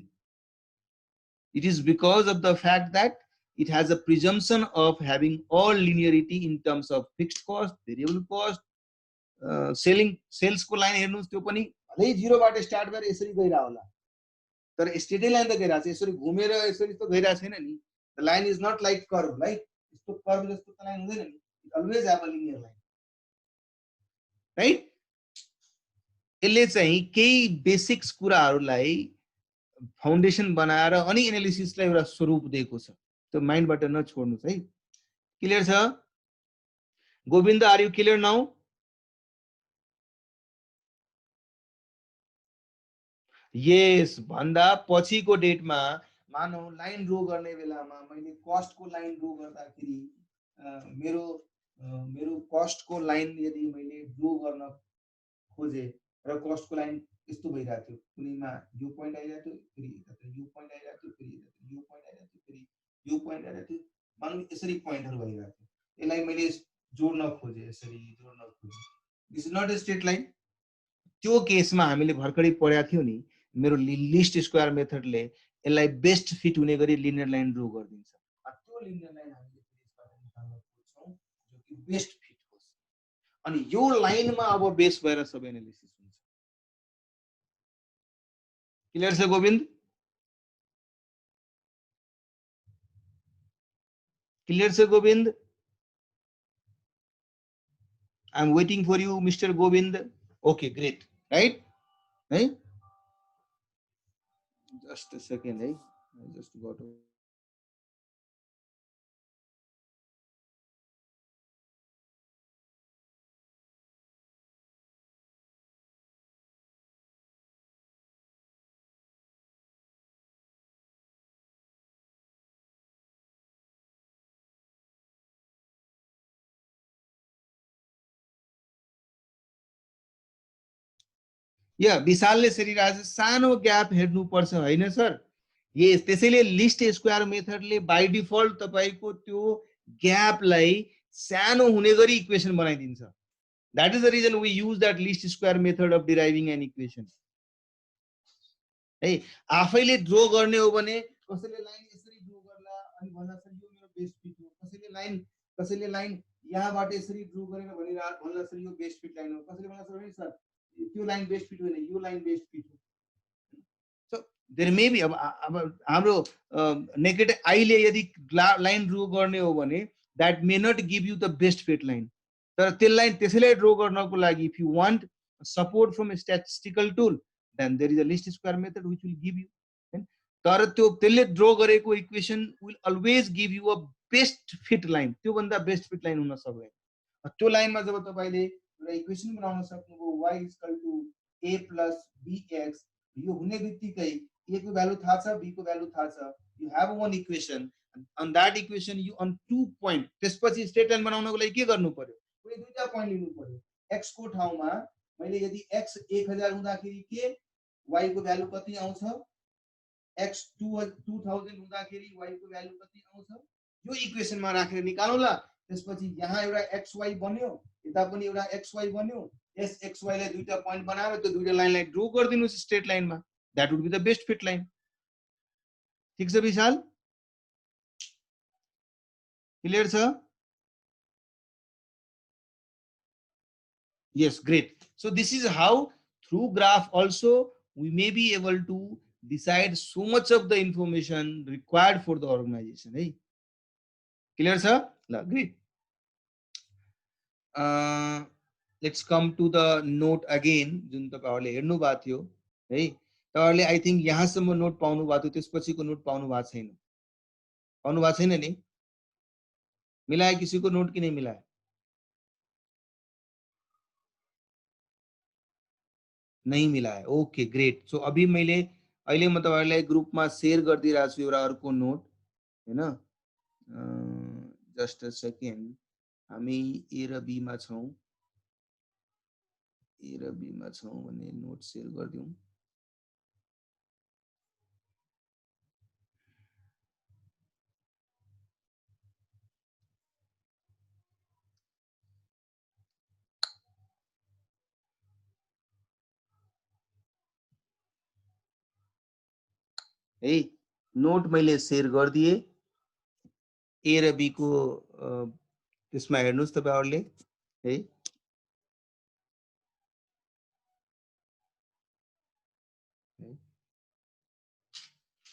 It is because of the fact that it has a presumption of having all linearity in terms of fixed cost, variable cost, sales को लाइन हेर्नुस् त्यो पनि भलै जीरो बाट स्टार्ट गरेर यसरी गइरा होला, तर स्ट्रेट लाइन त गइरा छ, यसरी घुमेर यसरी त गइरा छैन नि। The line is not like curve, like यस्तो कर्व जस्तो त लाइन हुँदैन नि, it always have a linear line, right. यसले चाहिँ केही बेसिक्स कुराहरूलाई फाउन्डेसन बनाएर अनि एनालिसिसलाई एउटा स्वरूप दिएको छ, त्यो माइन्डबाट नछोड्नुस् है। क्लियर छ Govind, are you clear now? Yes, भन्दा पछिको डेटमा मानौ लाइन ड्रा गर्ने बेलामा मैले कस्टको लाइन ड्रा गर्दाखेरि मेरो मेरो कस्टको लाइन यदि मैले ड्रा गर्न खोजे र कस्टको लाइन यस्तो भइरहेको थियो, कुनैमा यो पोइन्ट आइरहेको थियो, फेरि यो पोइन्ट आइरहेको थियो, फेरि यो पोइन्ट आइरहेको थियो, फेरि यो पोइन्ट आइरहेको थियो, मानौ यसरी पोइन्टहरु भइरहेको थियो। यसलाई मैले जोड्न खोजे, यसरी जोड्न खोजे, this is not a straight line. त्यो केसमा हामीले भर्खरै पढाएको थियौ नि, मेरो लिस्ट स्क्वायर मेथडले यसलाई बेस्ट फिट हुने गरी लिनियर लाइन ड्रा गरिदिन्छ। त्यो लिनियर लाइन हामीले त्यसबाट निकाल्न खोज्छौं जो कि बेस्ट फिट होस्, अनि यो लाइनमा अब बेस भएर सबै एनालिसिस हुन्छ। क्लियर छ गोविन्द? क्लियर छ Govind? I am waiting for you, Mr. Govind. Okay, great. Right? Right? Just a second, right? I just got to. या विशालले सेरिरहेछ सानो ग्याप हेर्नुपर्छ हैन सर? यस, त्यसैले लिस्ट स्क्वायर मेथडले बाइ डिफल्ट तपाईको त्यो ग्यापलाई सानो हुने गरी इक्वेसन बनाइदिन्छ। That is the reason we use that least square method of deriving an equation. है आफैले ड्रा गर्ने हो भने कसैले लाइन यसरी ड्रा गर्ला अनि भन्ला सर यो मेरो बेस्ट फिट हो, कसैले लाइन यहाँबाट यसरी ड्रा गरेर भनिरा भन्ला सर यो बेस्ट फिट लाइन हो, कसैले भन्ला सर त्यो लाइन बेस्ट फिट होइन, यो लाइन बेस्ट फिट हो। सो देयर मे बी अब हाम्रो नेकेड आईले यदि लाइन ड्रा गर्ने हो भने that may not give you the best fit line, तर त्यसलाई त्यसैलाई ड्रा गर्नको लागि if you want support from statistical tool then there is a least square method which will give you, तर त्यो त्यसले ड्रा गरेको equation will always give you a best fit line, त्यो भन्दा बेस्ट फिट लाइन हुन सक्दैन। त्यो लाइनमा जब तपाईले एउटा इक्वेसन बनाउन सक्नुभयो y = a + bx, यो हुने बित्तिकै a को भ्यालु थाहा छ, b को भ्यालु थाहा छ, you have one equation, on that equation you on 2 point, त्यसपछि स्ट्रेट लाइन बनाउनको लागि के गर्नु पर्यो? कुनै दुईटा पोइन्ट लिनु पर्यो। x को ठाउँमा मैले यदि x 1000 हुँदाखेरि के y को भ्यालु कति आउँछ, x 2000 हुँदाखेरि y को भ्यालु कति आउँछ, यो इक्वेसनमा राखेर निकालौला। त्यसपछि यहाँ एउटा xy बन्यो, यता पनि एउटा xy बन्यो, यस xy लाई दुईटा पोइन्ट बनाएर त्यो दुईटा लाइनलाई ड्रा गरिदिनुस् स्ट्रेट लाइनमा, that would be the best fit line. ठीक छ विशाल? क्लियर छ? Yes, great. So this is how through graph also we may be able to decide so much of the information required for the organization. Hey? Clear sir? Great. Let's come to the note again. जुन तपाईहरुले हेर्नु भएको थियो है। तपाईहरुले I think यहाँसम्म note पाउनु भएको थियो, त्यसपछिको नोट पाउनु भएको छैन, नि? मिलाए किसी को नोट कि नहीं मिला है? नहीं मिला है। Okay great. सो अभी मैले अहिले म तपाईहरुलाई ग्रुपमा शेयर गरिदिइरहेको छु एउटा अर्को नोट हैन। Just a second. हामी ए र बी मा छौं, ए र बी मा छौं भने नोट शेयर गरिदिउँ। है नोट मैले शेयर गरिदिए ए र बी को त्यसमा हेर्नुस् तपाईहरुले है।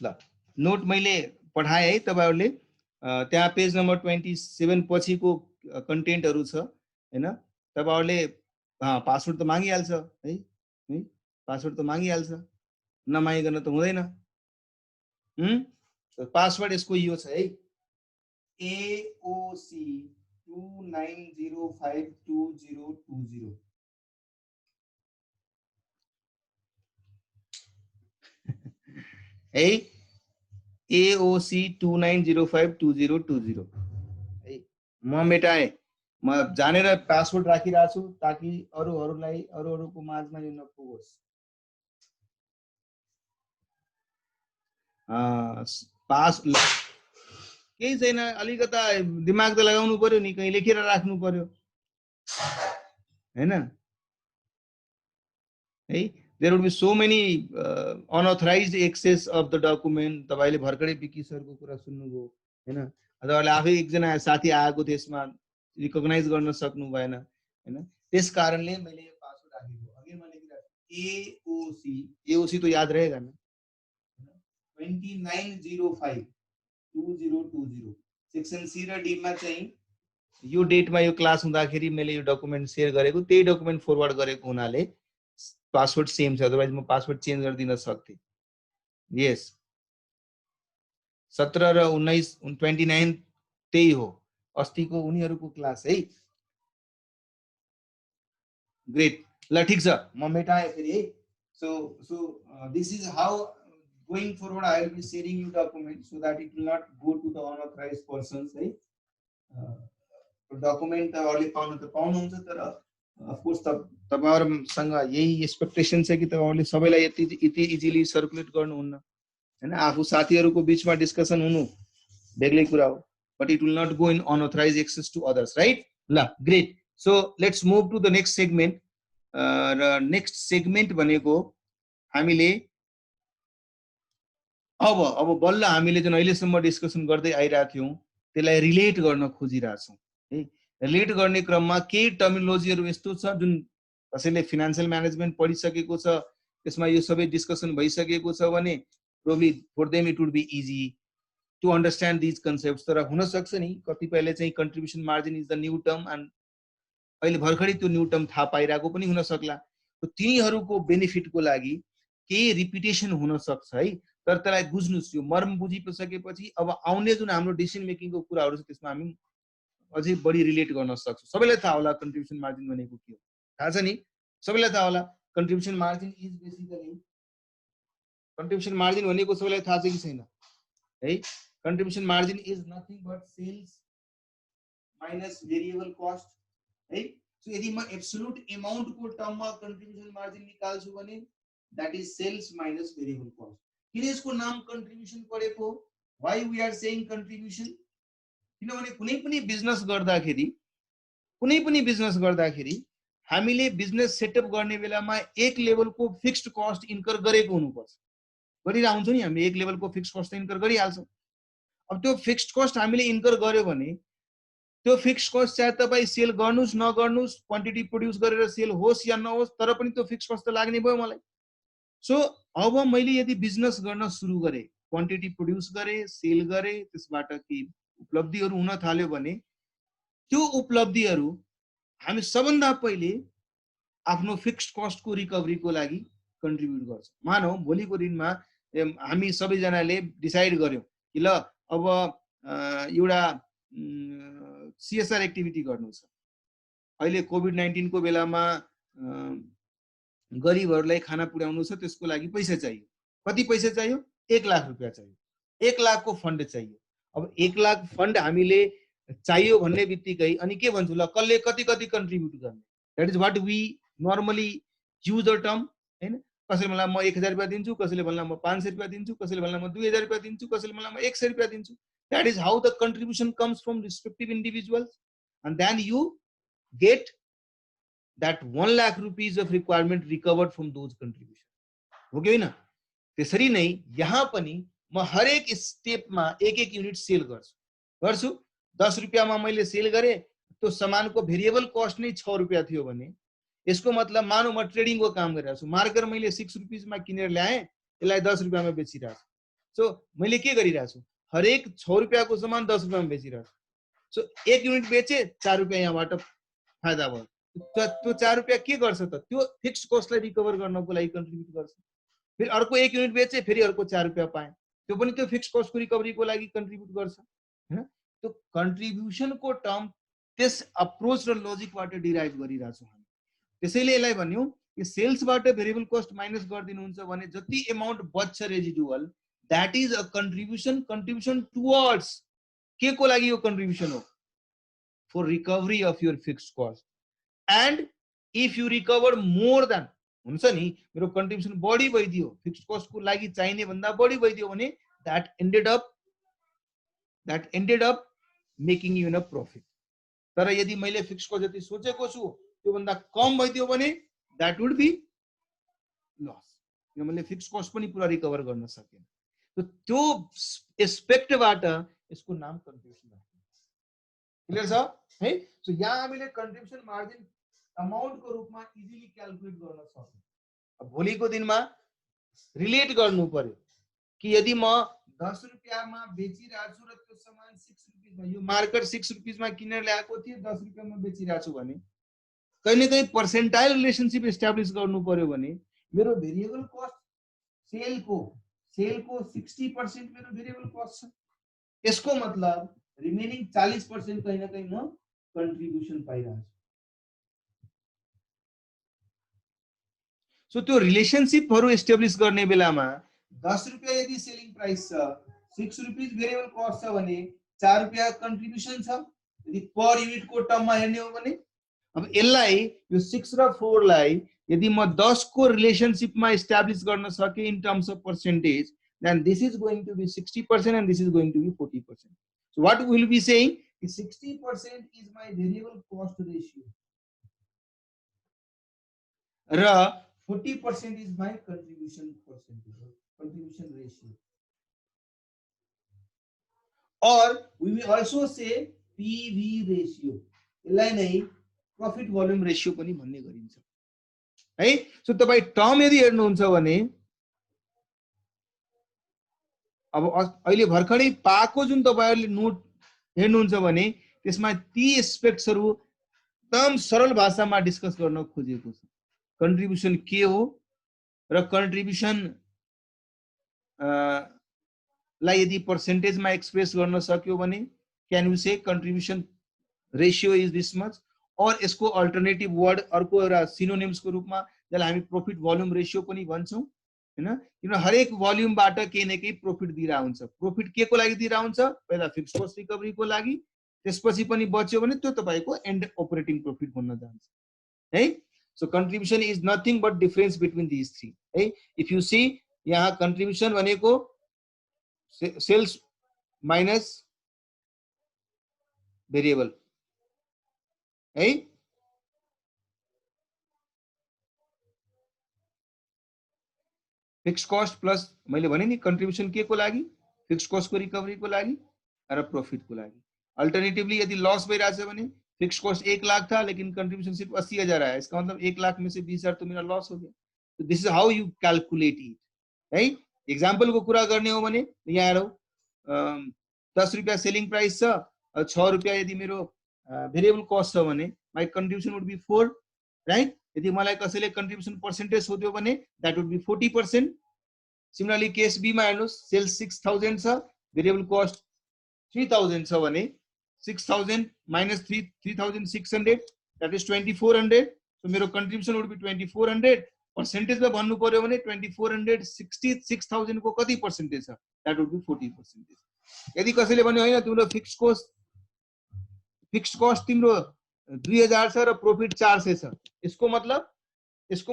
ल नोट मैले पठाए है तपाईहरुले। त्यहाँ पेज नम्बर 27 पछिको कन्टेन्टहरु छ हैन। तपाईहरुले पासवर्ड त मागिहाल्छ है, पासवर्ड त मागिहाल्छ, नमागिकन त हुँदैन। पासवर्ड यसको यो छ है, AOC 29052020 है। AOC 29052020 है। म मेटाए, म जानेर पासवर्ड राखिरहेको छु ताकि अरूको माझमा यो नपुगोस्। पास केही छैन, अलिकता दिमाग त लगाउनु पर्यो नि, कहीं लेखेर राख्नु पर्यो हैन है। There would be so many unauthorised access of the document. तपाईले भर्खरै विकी सरको कुरा सुन्नुभयो हैन। तपाईले आफै एकजना साथी आएको त्यसमा रिकग्नाइज गर्न सक्नु भएन हैन। त्यस कारणले मैले यो पासवर्ड राखेको। अघि मैले लेखिरहेको AOC तो याद रहेगा ना, 2905 2020 सेक्सन सी र डी मा चाहिँ यो डेटमा यो क्लास हुँदाखेरि मैले यो डकुमेन्ट शेयर गरेको, त्यही डकुमेन्ट फरवर्ड गरेको हुनाले पासवर्ड सेम छ, अदरवाइज म पासवर्ड चेन्ज गरिदिन सक्थे। यस 17 र 19 29 त्यही हो अस्तिको उनीहरूको क्लास है। ग्रेट। ल ठीक छ, म मेटाए फेरि है। So this is how going forward I will be sharing you document so that it will not go to the unauthorized persons है। डकुमेन्ट तपाईहरुले पाउनु त पाउनुहुन्छ, तर अफ कोर्स तपाईहरुसँग यही एक्सपेक्टेसन छ कि तपाईहरुले सबैलाई यति इजिली सर्कुलेट गर्नुहुन्न हैन। आफू साथीहरुको बीचमा डिस्कसन हुनु बेग्लै कुरा हो, but it will not go in unauthorise access to others right. ल great. So let's move to the next segment. र नेक्स्ट सेगमेन्ट भनेको हामीले अब बल्ल हामीले जुन अहिलेसम्म डिस्कसन गर्दै आइरहेका थियौं त्यसलाई रिलेट गर्न खोजिरहेछौँ है। रिलेट गर्ने क्रममा केही टर्मिनोलोजीहरु यस्तो छ जुन कसैले फाइनान्शियल म्यानेजमेन्ट पढिसकेको छ, त्यसमा यो सबै डिस्कसन भइसकेको छ भने probably for them it would be easy to understand these concepts. तर हुन सक्छ नि कतिपयले चाहिँ contribution margin is the new term and अहिले भर्खरै त्यो न्यू टर्म थाहा पाइरहेको पनि हुन सक्ला। तिनीहरुको बेनिफिटको लागि केही रिपिटेसन हुन सक्छ है। तर त्यसलाई बुझ्नुस्, यो मर्म बुझिसकेपछि अब आउने जुन हाम्रो डिसिजन मेकिङको कुराहरु छ त्यसमा हामी अझै बढी रिलेट गर्न सक्छौं। सबैलाई थाहा होला कन्ट्रिब्युसन मार्जिन भनेको के हो, थाहा छ नि सबैलाई थाहा होला। Contribution margin is basically, contribution margin भनेको सबैलाई थाहा छ कि छैन है। Contribution margin is nothing but sales minus variable cost है। सो यदि म एब्सोल्युट अमाउन्ट को टर्ममा कन्ट्रिब्युसन मार्जिन निकाल्छु भने that is sales minus variable cost. किन यसको नाम कन्ट्रिब्युसन परेको? Why we are saying contribution? किनभने कुनै पनि बिजनेस गर्दाखेरि हामीले बिजनेस सेटअप गर्ने बेलामा एक लेभलको फिक्स्ड कस्ट इन्कर गरेको हुनुपर्छ। गरिरहेको हुन्छौं नि हामी, एक लेभलको फिक्स्ड कस्ट इन्कर गरिहाल्छौं। अब त्यो फिक्स्ड कस्ट हामीले इन्कर गर्यो भने त्यो फिक्स्ड कस्ट चाहे तपाई सेल गर्नुस् नगर्नुस्, क्वान्टिटी प्रोड्युस गरेर सेल होस् या नहोस्, तर पनि त्यो फिक्स्ड कस्ट त लाग्ने भयो मलाई। सो अब मैले यदि बिजनेस गर्न सुरु गरे, क्वान्टिटी प्रोड्युस गरे, सेल गरे, त्यसबाट के उपलब्धिहरु हुन थाल्यो भने त्यो उपलब्धिहरु हामी सबभन्दा पहिले आफ्नो फिक्स्ड कस्ट को रिकभरी को लागि कन्ट्रिब्युट गर्छ। मानौ भोलिको दिनमा हामी सबैजनाले डिसाइड गर्यौँ कि ल अब एउटा CSR एक्टिभिटी गर्नु छ। अहिले कोभिड-19 को बेलामा गरिबहरूलाई खाना पुर्याउनु छ, त्यसको लागि पैसा चाहियो। कति पैसा चाहियो? 1 लाख रुपियाँ चाहियो। 1 लाख को फन्ड चाहियो। अब 1 लाख फन्ड हामीले चाहियो भन्ने बित्तिकै अनि के भन्छु ल कसले कति कति कन्ट्रिब्युट गर्ने, that is what we normally use the term हैन। कसैले मलाई म 1000 रुपियाँ दिन्छु, कसैले मलाई म 500 रुपियाँ दिन्छु, कसैले मलाई म 2000 रुपियाँ दिन्छु, कसैले मलाई म 100 रुपियाँ दिन्छु। That is how the contribution comes from respective individuals and then you get that 1 lakh rupees of requirement recovered from those contribution. हो कि होइन? त्यसरी नै यहाँ पनि म हरेक स्टेपमा एक एक युनिट सेल गर्छु। 10 रुपियाँमा मैले सेल गरेँ, त्यो सामानको भेरिएबल कस्ट नै 6 रुपियाँ थियो भने यसको मतलब मानौ म ट्रेडिङको काम गरिरहेको छु, मार्कर मैले 6 रुपियाँमा किनेर ल्याएँ, यसलाई 10 रुपियाँमा बेचिरहेको छु। सो मैले के गरिरहेको छु? हरेक 6 रुपियाँको सामान 10 रुपियाँमा बेचिरहेको छु। सो 1 युनिट बेचे 4 रुपियाँ यहाँबाट फाइदा भयो। त्यो 4 रुपियाँ के गर्छ त? त्यो फिक्स्ड कस्टलाई रिकभर गर्नको लागि कन्ट्रिब्युट गर्छ। फेरि अर्को 1 युनिट बेचे, फेरि अर्को 4 रुपियाँ पाएँ, त्यो पनि त्यो फिक्स्ड कस्टको रिकभरीको लागि कन्ट्रिब्युट गर्छ हैन। त्यो कन्ट्रिब्युसनको टर्म त्यस अप्रोच र लजिकबाट डिराइभ गरिरहेको छौँ हामी। त्यसैले यसलाई भन्यौँ कि सेल्सबाट भेरिएबल कस्ट माइनस गरिदिनुहुन्छ भने जति एमाउन्ट बच्छ residual, that is a contribution towards के को लागि? यो कन्ट्रिब्युसन हो for recovery of your fixed cost. And if you recover more than, हुन्छ नि मेरो कन्ट्रिब्युसन बढी भइदियो, फिक्स्ड कस्टको लागि चाहिने भन्दा बढी भइदियो भने that ended up making you a profit. तर यदि मैले फिक्स्ड कस्ट जति सोचेको छु त्यो भन्दा कम भइदियो भने द्याट वुड बी लस, किनभने फिक्स्ड कस्ट पनि पुरा रिकभर गर्न सकेन। त्यो एस्पेक्टबाट यसको नाम कन्ट्रिब्युसन राख्नु। क्लियर छ है? सो यहाँ हामीले कन्ट्रिब्युसन मार्जिन अमाउन्टको रूपमा इजिली क्याल्कुलेट गर्न सक्छौँ। भोलिको दिनमा रिलेट गर्नु पर्यो कि यदि म 10 रुपियाँमा बेचिरहेको छु र त्यो सामान 6 रुपियाँमा, यो मार्कर 6 रुपियाँमा किनेर ल्याएको थिए, 10 रुपियाँमा बेचिरहेको छु भने कहीं न कहीं पर्सेन्टाइल रिलेसनशिप एस्टाब्लिश गर्नु पर्यो भने मेरो भेरिएबल कस्ट सेलको 60% मेरो भेरिएबल कस्ट छ। यसको मतलब रिमेनिङ 40% कहीं न कहीं म कन्ट्रिब्युसन पाइरहेको छु। सो त्यो रिलेसनशिपहरू एस्टाब्लिश गर्ने बेलामा 10 रुपियाँ यदि सेलिङ प्राइस छ, 6 रुपियाँ भेरिएबल कस्ट छ भने 4 रुपियाँ कन्ट्रिब्युसन छ। यदि पर युनिटको टर्ममा हेर्ने हो भने अब यसलाई यो 6 र 4 लाई यदि म 10 को रिलेसनशिपमा एस्टाब्लिश गर्न सके in terms of percentage, then this is going to be 60% and this is going to be 40%. So what we will be saying is 60% is my variable cost ratio. Ra 40% is my contribution percentage, contribution ratio. Or we will also say PV ratio. यसलाई नै profit volume ratio पनि भन्ने गरिन्छ है। So तपाई term यदि हेर्नुहुन्छ भने अब अहिले भर्खरै पाएको जुन तपाईहरुले नोट हेर्नुहुन्छ भने त्यसमा ती एस्पेक्ट्सहरु एकदम सरल भाषामा डिस्कस गर्न खोजेको छ। कन्ट्रिब्युसन के हो र कन्ट्रिब्युसन लाई यदि पर्सेन्टेजमा एक्सप्रेस गर्न सक्यो भने can you say contribution ratio is this much, और यसको अल्टरनेटिभ वर्ड अर्को एउटा सिनोनिम्सको रूपमा जसलाई हामी प्रॉफिट वॉल्यूम रेशियो पनि भन्छौं हैन। किन हरेक भोल्युमबाट केही न केही प्रॉफिट दिइरा हुन्छ। प्रॉफिट के को लागि दिइरा हुन्छ? पहिला फिक्स्ड कस्ट रिकभरी को लागि, त्यसपछि पनि बच्यो भने त्यो तपाईको एन्ड अपरेटिङ प्रॉफिट बन्न जान्छ है। So contribution is nothing but difference between this three है। इफ यु सी यहाँ कन्ट्रिब्युसन भनेको सेल्स माइनस भेरिएबल है। फिक्स्ड कस्ट प्लस मैले भने नि कन्ट्रिब्युसन के को लागि? फिक्स्ड कस्ट को रिकभरी को लागि र प्रॉफिट को लागि। अल्टरनेटिवली यदि लॉस भइराछ भने फिक्स्ड कस्ट 1 लाख था लेकिन कंट्रीब्यूशन सिर्फ 80,000 आया, इसका मतलब 1 लाख में से 20,000 तो मेरा लॉस हो गया। तो this is how you calculate it है। एग्जांपल को कुरा गर्ने हो भने यहाँ हेरौ 10 रुपैयाँ सेलिङ प्राइस छ, 6 रुपैयाँ यदि मेरो भेरिएबल कस्ट छ भने my contribution would be 4 right. यदि मलाई कसैले कन्ट्रिब्युसन पर्सेन्टेज सोध्यो भने that would be 40%. Similarly case B मा हेर्नुस्, सेल्स 6000 छ, भेरिएबल कस्ट 3000 छ भने 6000 minus 3600 that is 2400. So मेरो contribution would be 2400. Percentage में भन्नु पर्यो भने 2400 66,000 को कति percentage छ? That would be 40%. यदि कसैले भन्यो हैन तिम्रो फिक्स्ड कस्ट तिम्रो 2000 छ र प्रॉफिट 400 छ, यसको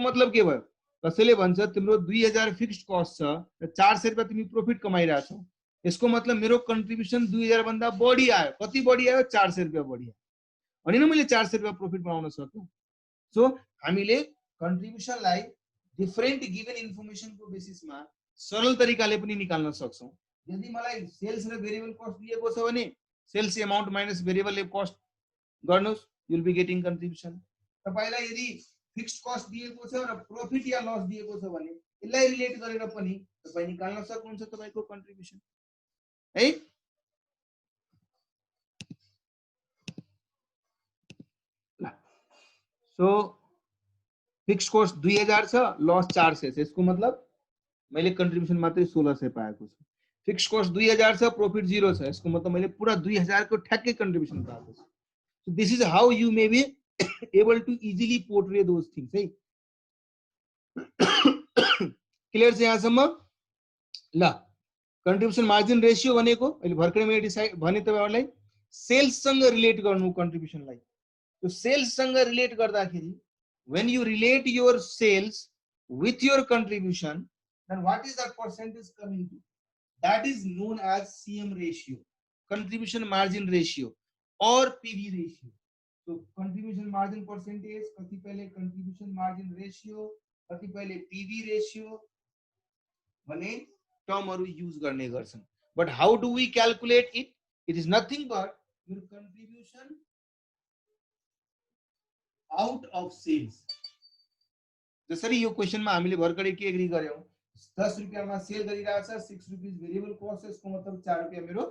मतलब के भयो? कसैले भन्छ तिम्रो 2000 फिक्स्ड कस्ट छ र 400 रुपैयाँ तिमी प्रॉफिट कमाइराछौ, यसको मतलब मेरो कन्ट्रिब्युसन 2000 भन्दा बढी आयो. कति बढी आयो? 400 रुपैयाँ बढी आयो. अनि न मैले 400 रुपैयाँ प्रॉफिट बनाउन सक्छु. सो हामीले कन्ट्रिब्युसनलाई डिफरेन्ट गिवन इन्फर्मेसनको बेसिसमा सरल तरिकाले पनि निकाल्न सक्छौं. यदि मलाई सेल्स र भेरिएबल कस्ट दिएको छ भने sales amount minus variable cost गर्नुस्, you will be getting contribution. तपाईलाई यदि फिक्स्ड कस्ट दिएको छ र प्रॉफिट या लस दिएको छ भने यसलाई रिलेट गरेर पनि तपाई निकाल्न सक्नुहुन्छ तपाईको कन्ट्रिब्युसन है. सो फिक्स्ड कस्ट 2000 छ, लस 400 छ, यसको मतलब मैले कन्ट्रिब्युसन मात्रै 1600 पाएको छु. फिक्स्ड कस्ट 2000 छ, प्रॉफिट 0 छ, यसको मतलब मैले पुरा 2000 को ठ्याक्कै कन्ट्रिब्युसन पाएको छु. So this is how you may be able to easily portray those things है. क्लियर छ यहाँसम्म? ल, कन्ट्रिब्युसन मार्जिन रेशियो भनेको अहिले भर्खरै मैले डिसाइड भने तपाईहरुलाई सेल्स सँग रिलेट गर्नु कन्ट्रिब्युसनलाई. त्यो सेल्स सँग रिलेट गर्दाखेरि when you relate your sales with your contribution, then what is that percentage coming to? That is known as CM ratio, contribution margin ratio or PV ratio. So contribution margin percentage, कति पहिले contribution margin ratio, कति पहिले PV ratio भने टर्महरु use गर्ने गर्छन्. But how do we calculate it? It is nothing but your contribution out of sales. जसरी यो क्वेशनमा हामीले भर्खरै के एग्री गर्यौं, 10 रुपैयाँमा सेल गरिरहेछ, 6 रुपैयाँ भेरिएबल कस्ट छ, यसको मतलब 4 रुपैयाँ मेरो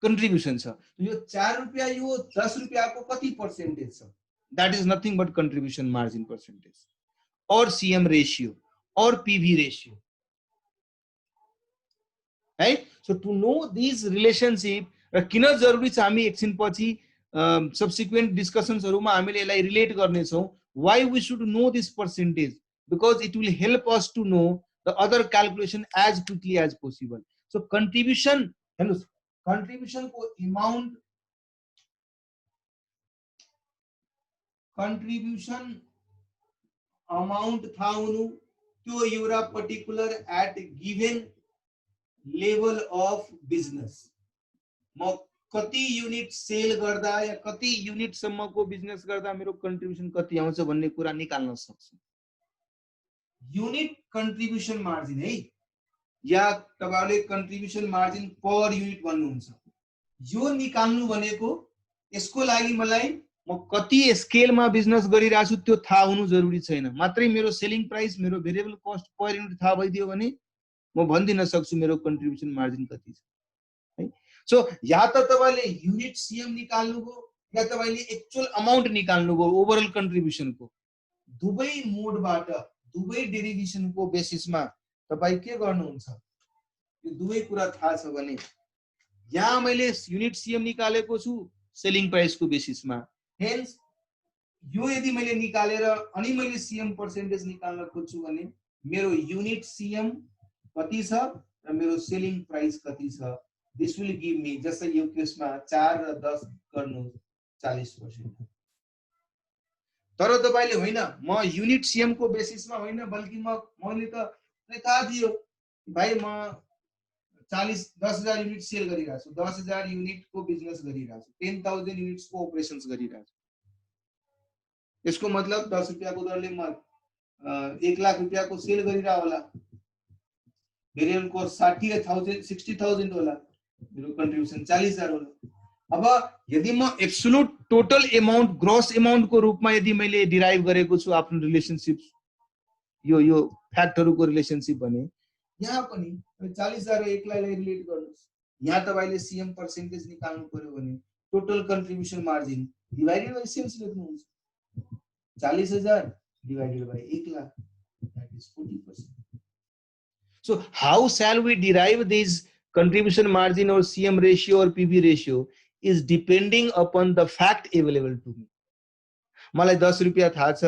कन्ट्रिब्युसन छ. यो 4 रुपैयाँ यो 10 रुपैयाँको कति पर्सेन्टेज छ? That is nothing but contribution margin percentage or CM ratio or PV ratio. Right? So to know these relationship र किन जरुरी छ हामी एकछिन पछि subsequent discussions हरुमा हामीले यसलाई रिलेट गर्ने छौं. Why we should know this percentage? Because it will help us to know the other calculation as quickly as possible. So contribution, hello, contribution को amount, contribution amount था हुनु त्यो एउटा particular at given level of business. म कति unit sale गर्दा या कति unit सम्मको बिजनेस गर्दा मेरो कन्ट्रिब्युसन कति आउँछ भन्ने कुरा निकाल्न सक्छु. युनिट कन्ट्रिब्युसन मार्जिन है, या तपाईहरुले कन्ट्रिब्युसन मार्जिन पर युनिट भन्नुहुन्छ, यो निकाल्नु भनेको यसको लागि मलाई म कति स्केलमा बिजनेस गरिराछु त्यो थाहा हुनु जरुरी छैन. मात्रै मेरो सेलिङ प्राइस, मेरो भेरिएबल कस्ट पर युनिट थाहा भइदियो भने म भन्दिन सक्छु मेरो कन्ट्रिब्युसन मार्जिन कति छ है. सो या त तपाईले युनिट सीएम निकाल्नु भो या तपाईले एक्चुअल अमाउन्ट निकाल्नु भो ओभरअल कन्ट्रिब्युसन को. दुवै मोडबाट दुवै डेरिभेसन को बेसिसमा तपाई के गर्नुहुन्छ, यो दुवै कुरा थाहा छ भने यहाँ मैले युनिट सीएम निकालेको छु सेलिङ प्राइस को बेसिसमा. हेन्स यो यदि मैले निकालेर अनि मैले सीएम पर्सेन्टेज निकाल्न खोज्छु भने मेरो युनिट सीएम कति छ र मेरो सेलिङ प्राइस कति छ. This will give me, जस्तै यो केसमा 4 र 10 गर्नु 40%. तर तपाईले होइन म युनिट सीएम को बेसिसमा होइन, बल्कि मैले त थाहा थियो भाइ म 10,000 युनिट सेल गरिरहेछु, 10,000 युनिट को बिजनेस गरिरहेछु, 10,000 युनिट्स को अपरेशन्स गरिरहेछु. यसको मतलब 10 रुपैयाँ को दरले म 1 लाख रुपैयाँ को सेल गरिरा होला, भेरिएबल को 60,000 होला, मेरो कन्ट्रिब्युसन 40,000 होला. अब यदि म absolute total amount gross amount को रूपमा यदि मैले डिराइभ गरेको छु आफ्नो रिलेशनशिप, यो फ्याक्टहरुको रिलेशनशिप भने यहाँ पनि 40,000 र 1 लाखलाई रिलेट गर्नुस्. यहाँ तपाईले सीएम पर्सेन्टेज निकाल्नु पर्यो भने total contribution margin divided by sales लेख्नुहुन्छ. 40,000 divided by 1 lakh, that is 40%. So how shall we derive this contribution margin or CM ratio or PV ratio is depending upon the fact available to me. मलाई 10 रुपैयाँ थाहा छ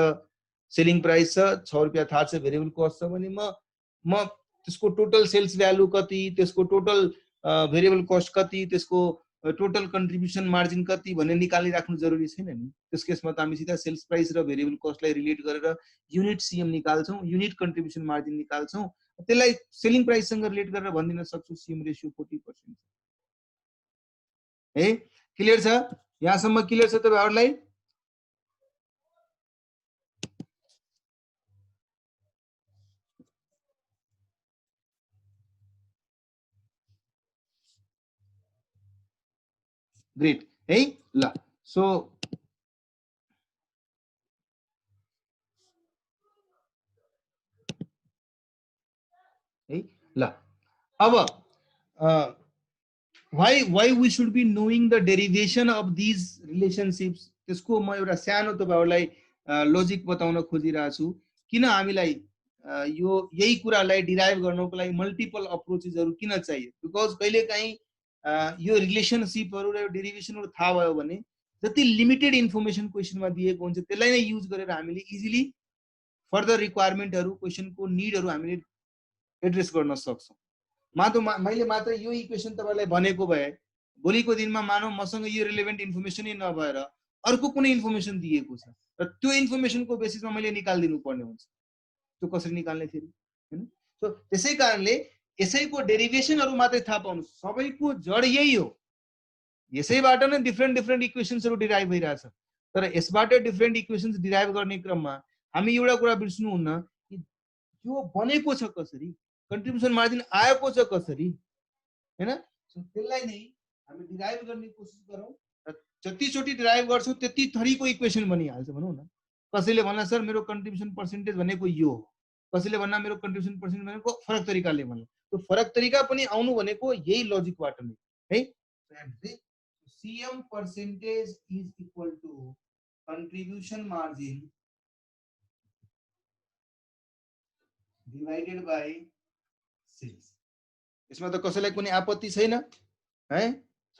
selling price छ, 6 रुपैयाँ थाहा छ variable cost छ भने म त्यसको टोटल सेल्स भ्यालु कति, त्यसको टोटल भेरिएबल कस्ट कति, त्यसको टोटल कन्ट्रिब्युसन मार्जिन कति भन्ने निकालिराख्नु जरुरी छैन नि। त्यस केसमा त हामी सिधा सेल्स प्राइस र भेरिएबल कस्टलाई रिलेट गरेर युनिट सीएम निकाल्छौं, युनिट कन्ट्रिब्युसन मार्जिन निकाल्छौं, त्यसलाई सेलिङ प्राइस सँग रिलेट गरेर भनिदिन सक्छु सीएम रेशियो 40% है। क्लियर छ? यहाँसम्म क्लियर छ तपाईहरुलाई? ग्रेट है ल। सो है ल अब why we should be knowing the derivation of these relationships, त्यसको म एउटा सानो तपाईहरुलाई लजिक बताउन खोजिरहेको छु। किन हामीलाई यो यही कुरालाई डिराइभ गर्नको लागि मल्टिपल अप्रोचेसहरु किन चाहियो? बिकज कहिलेकाहीँ यो रिलेसनशिपहरु र डेरिभेसनहरु थाहा भयो भने जति लिमिटेड इन्फर्मेसन क्वेशनमा दिएको हुन्छ त्यसलाई नै युज गरेर हामीले इजिली फर्दर रिक्वायरमेन्टहरु, क्वेशनको नीडहरु हामीले एड्रेस गर्न सक्छौं। मैले मात्र यो इक्वेसन तपाईलाई भनेको भए भोलिको दिनमा मानौ मसँग यो रिलेभेन्ट इन्फर्मेसनै नभएर अर्को कुनै इन्फर्मेसन दिएको छ र त्यो इन्फर्मेसनको बेसिसमा मैले निकाल्दिनु पर्ने हुन्छ। त्यो कसरी निकाल्ने फेरि हैन? सो त्यसै कारणले यसैको डेरिभेसनहरु मात्रै थाहा पाउनु, सबैको जड यही हो। यसैबाट नै डिफरेन्ट इक्वेसन्सहरु डिराइभ भइराछ। तर यसबाट डिफरेन्ट इक्वेसन्स डिराइभ गर्ने क्रममा हामी एउटा कुरा बिर्सनुहुन्न कि यो बनेको छ कसरी, कन्ट्रिब्युसन मार्जिन आएको छ कसरी हैन? सो त्यसलाई नै हामी डिराइभ गर्ने कोसिस गरौँ र जतिचोटी डिराइभ गर्छौं त्यति थरीको इक्वेसन बनिहाल्छ भनौं न। कसैले भन्ला सर मेरो कन्ट्रिब्युसन पर्सेन्टेज भनेको यो हो, कसैले भन्ला मेरो कन्ट्रिब्युसन पर्सेन्टेज भनेको फरक तरिकाले भन्ला। त्यो फरक तरिका पनि आउनु भनेको यही लजिकबाट नै है। CM percentage is equal to contribution margin divided by sales. यसमा त कसैलाई कुनै आपत्ति छैन है?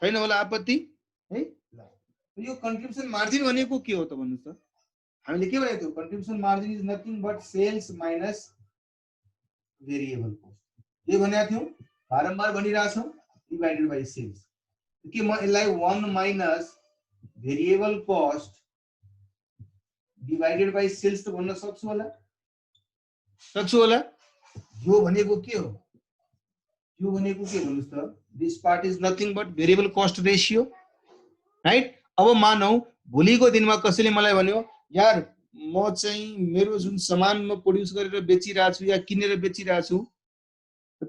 छैन होला आपत्ति है? ल यो कन्ट्रिब्युसन मार्जिन भनेको के हो त भन्नुस् त? हामीले के भनेको थियो? Contribution margin is nothing but sales minus variable cost. के भनेको थियौ? बारम्बार भनिरहेछौं डिवाइडेड बाइ सेल्स। कि म यसलाई 1 minus variable cost divided by sales त भन्न सक्छु होला? सक्छु होला? यो भनेको के हो? यो भनेको के भन्नुस् त? This part is nothing but variable cost ratio, right? अब मानौ भोलिको दिनमा कसैले मलाई भन्यो यार म चाहिँ मेरो जुन सामान म प्रोड्युस गरेर बेचिरहेको छु या किनेर बेचिरहेको छु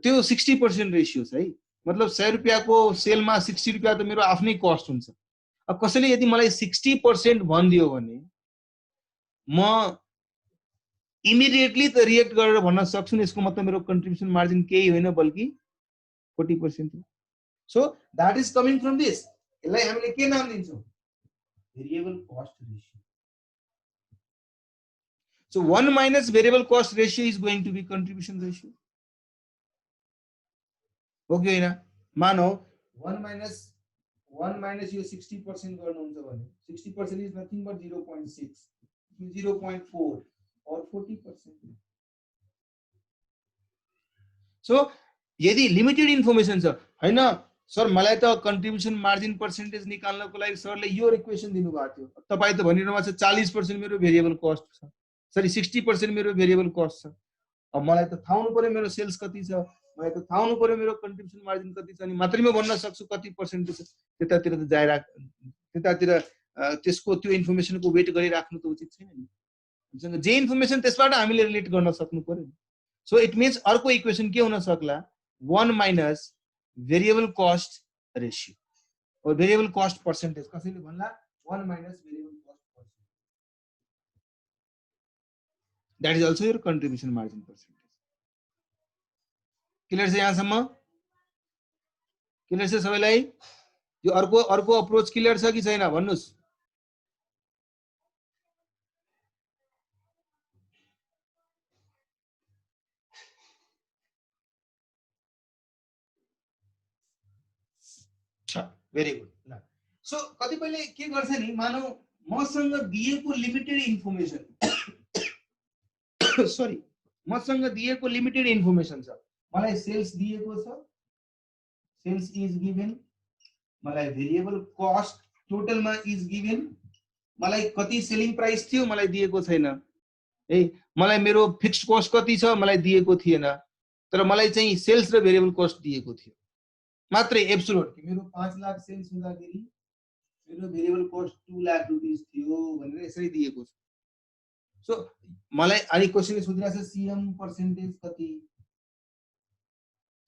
त्यो 60% रेशियो छ है। मतलब 100 रुपैयाँको सेलमा 60 रुपैयाँ त मेरो आफ्नै कस्ट हुन्छ। अब कसैले यदि मलाई 60% भनिदियो भने म इमिडिएटली त रिएक्ट गरेर भन्न सक्छु नि यसको मतलब मेरो कन्ट्रिब्युसन मार्जिन केही होइन बल्कि 40% हो। So that is coming from this. यसलाई हामीले के नाम दिन्छौं? Variable cost ratio. So 1 minus variable cost ratio is going to be contribution ratio. Okay हैन? मानौ 1 minus यो 60% गर्नुहुन्छ भने 60% is nothing but 0.6, 0.4 or 40%. So यदि लिमिटेड इन्फर्मेसन छ हैन सर मलाई त कन्ट्रिब्युसन मार्जिन पर्सेन्टेज निकाल्नको लागि सरले यो इक्वेसन दिनुभएको थियो, तपाई त भनिरहनु भएको छ 40% मेरो भेरिएबल कस्ट छ, सरी 60% मेरो भेरिएबल कस्ट छ। अब मलाई त थाहा हुनु पर्यो मेरो सेल्स कति छ, मलाई त थाहा हुनु पर्यो मेरो कन्ट्रिब्युसन मार्जिन कति छ, अनि मात्रै म भन्न सक्छु कति पर्सेन्टेज छ। त्यतातिर त जाय राख, त्यतातिर त्यसको त्यो इन्फर्मेसनको वेट गरिराख्नु त उचित छैन नि। हामीसँग जे इन्फर्मेसन त्यसबाट हामीले रिलेट गर्न सक्नु पर्यो। सो इट मीन्स अर्को इक्वेसन के हुन सक्ला? 1 minus variable cost ratio or variable cost percentage। कसैले भन्ला 1 minus variable cost percentage, that is also your contribution margin percentage। Clear छ यहाँसम्म? क्लियर छ सबैलाई? यो अर्को अप्रोच क्लियर छ कि छैन भन्नुस्? भेरी गुड ल सो कतिपयले के गर्छ नि मानौ मसँग दिएको लिमिटेड इन्फर्मेसन सरी मसँग दिएको लिमिटेड इन्फर्मेसन छ मलाई सेल्स दिएको छ सेल्स इज गिभन मलाई भेरिएबल कस्ट टोटलमा इज गिभन मलाई कति सेलिङ प्राइस थियो मलाई दिएको छैन है मलाई मेरो फिक्स्ड कस्ट कति छ मलाई दिएको थिएन तर मलाई चाहिँ सेल्स र भेरिएबल कस्ट दिएको थियो मात्रै एब्सोल्युट कि मेरो 5 लाख सेल्स हुँदाखेरि मेरो भेरिएबल कस्ट 2 लाख रुपैयाँ थियो भनेर यसरी दिएको छ सो मलाई अनि क्वेशनले सोधिरहेको छ सीएम पर्सेन्टेज कति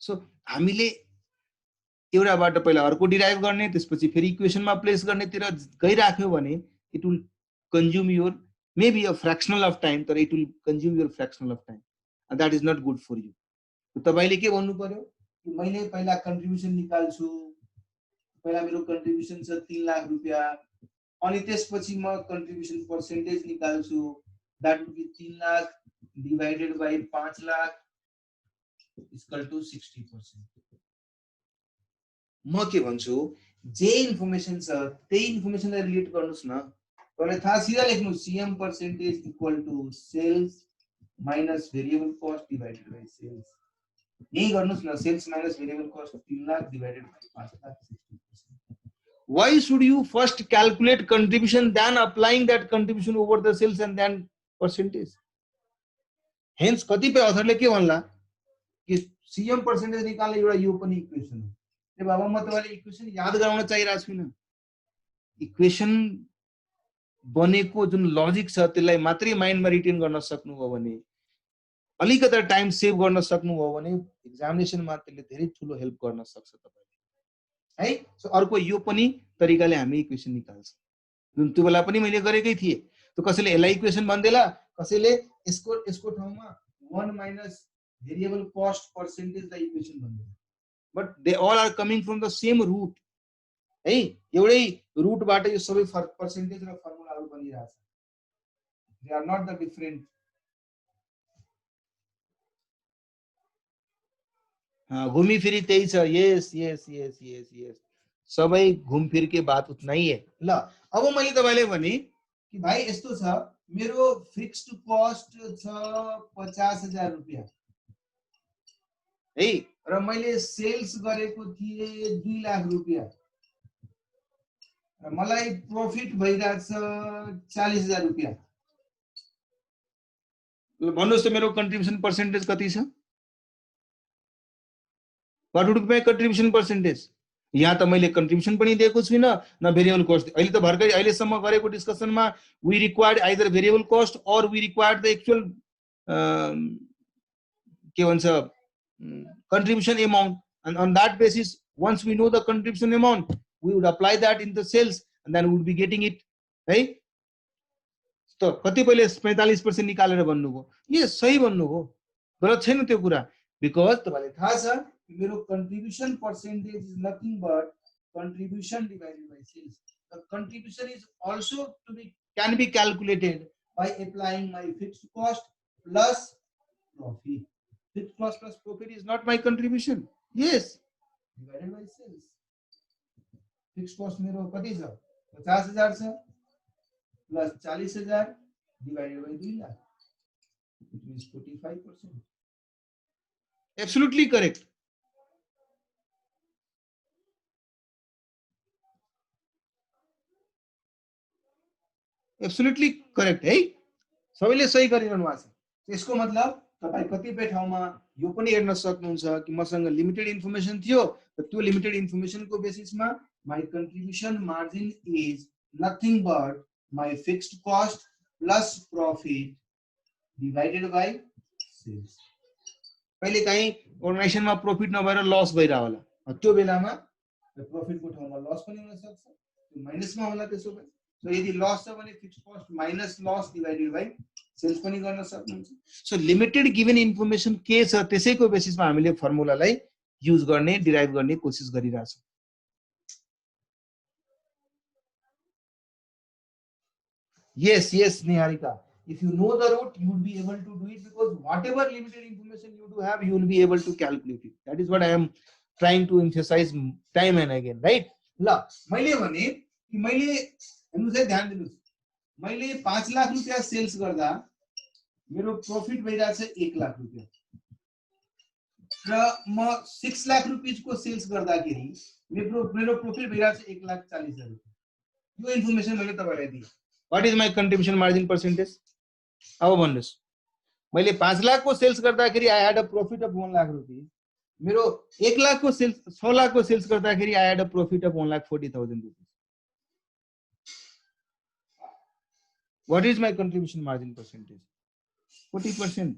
सो हामीले एउटाबाट पहिला अर्को डिराइभ गर्ने त्यसपछि फेरि इक्वेसनमा प्लेस गर्नेतिर गइराख्यो भने it will consume your maybe a fractional of time तर it will consume your fractional of time and that is not good for you तपाईले के भन्नु पर्यो कि मैले पहिला कन्ट्रिब्युसन निकाल्छु पहिला मेरो कन्ट्रिब्युसन छ 3 लाख रुपैयाँ अनि त्यसपछि म कन्ट्रिब्युसन पर्सेन्टेज निकाल्छु that would be 3 lakh divided by 5 lakh is equal to 60%. म के भन्छु जे इन्फर्मेसन छ त्यही इन्फर्मेसनलाई रिलेट गर्नुस् न तपाईले थाहा सिधा लेख्नु CM percentage equal to sales minus variable cost divided by sales यही गर्नुस् न sales minus variable cost 3 lakh divided by 5 lakh 60%. Why should you first calculate contribution than applying that contribution over the sales and then percentage? Hence कतिपय अथरले के भन्ला कि CM percentage निकाल्ने एउटा यो पनि इक्वेसन हो ए बाबा म तपाईलाई इक्वेसन याद गराउन चाहिरहेको छैन इक्वेसन बनेको जुन लजिक छ त्यसलाई मात्रै माइन्डमा रिटेन गर्न सक्नुभयो भने अलिकति टाइम सेभ गर्न सक्नुभयो भने एक्जामिनेसनमा त्यसले धेरै ठुलो हेल्प गर्न सक्छ तपाईलाई है सो अर्को यो पनि तरिकाले हामी इक्वेसन निकाल्छ जुन त्यो बेला पनि मैले गरेकै थिए तो कसैले यसलाई इक्वेसन भन्देला कसैले यसको ठाउँमा 1 minus variable cost percentage the equation भन्देला but they all are coming from the same root है एउटै रूटबाट यो सबै पर्सेन्टेज र फर्मुलाहरु बनिरहेछ they are not the different घुमी फिरी त्यही छ यस यस यस यस यस सबै घुमफिर के बात उतना ही है ल अब मैले तपाईलाई भने कि भाइ यस्तो छ मेरो फिक्स्ड कस्ट छ 50,000 रुपैयाँ है र मैले सेल्स गरेको थिए 2 लाख रुपैयाँ र मलाई प्रॉफिट भइरहेछ 40,000 रुपैयाँ भन्नुस् त मेरो कन्ट्रिब्युसन पर्सेन्टेज कति छ what would be my contribution percentage यहाँ त मैले कन्ट्रिब्युसन पनि दिएको छुइनँ न भेरिएबल कस्ट अहिले त भर्खरै अहिलेसम्म गरेको डिस्कसनमा we required either variable cost और वी रिक्वायर्ड द एक्चुअल के भन्छ contribution amount and on that basis once we know the contribution amount we would apply that in the sales and then we would be getting it है त कतिपयले 45% निकालेर भन्नुभयो यो सही भन्नुभयो गलत छैन त्यो कुरा बिकज तपाईलाई थाहा छ मेरो contribution percentage is nothing but contribution divided by sales the contribution is also can be calculated by applying my fixed cost plus profit. Fixed cost plus profit is not my contribution. Yes, divided by sales. Fixed cost मेरो कति छ 50,000 छ plus 40,000 divided by 2 lakh. It means 45%. Absolutely correct. Absolutely correct. है सबैले सही गरिरहनु भएको छ त्यसको मतलब तपाई कतिपय ठाउँमा यो पनि हेर्न सक्नुहुन्छ कि मसँग लिमिटेड इन्फर्मेसन थियो र त्यो लिमिटेड इन्फर्मेसनको बेसिसमा my contribution margin is nothing but my fixed cost plus profit divided by sales कहिले काहीँ अर्गनाइजेसनमा प्रॉफिट नभएर लस भइरा होला त्यो बेलामा प्रॉफिटको ठाउँमा लस पनि हुन सक्छ त्यो माइनसमा होला त्यसो भए सो यदि लस छ भने fixed cost minus loss divided by sales पनि गर्न सक्नुहुन्छ सो लिमिटेड गिवन इन्फर्मेसन के छ त्यसैको बेसिसमा हामीले फर्मुलालाई युज गर्ने डिराइभ गर्ने कोसिस गरिरहेछौं yes yes Niharika if you know the route you will be able to do it because whatever limited information you do have you will be able to calculate it that is what I am trying to emphasize time and again right ल मैले भने कि मैले हेर्नुस् है, ध्यान दिनुस्, मैले 5 लाख रुपैयाँ सेल्स गर्दा मेरो प्रॉफिट भइरहेछ 1 लाख रुपैयाँ र म 6 लाख रुपीज को सेल्स गर्दाखेरि मेरो प्रॉफिट भइरहेछ 1,40,000 रुपैयाँ। यो इन्फर्मेसन मैले तपाईलाई दिएँ। What is my contribution margin percentage? अब भन्नुस्, मैले 5 लाख को सेल्स गर्दाखेरि I had a profit of 1 lakh rupees, मेरो 1 लाख को सेल्स 6 लाख को सेल्स गर्दाखेरि I had a profit of 1,40,000 rupees. What is my contribution margin percentage? 40%.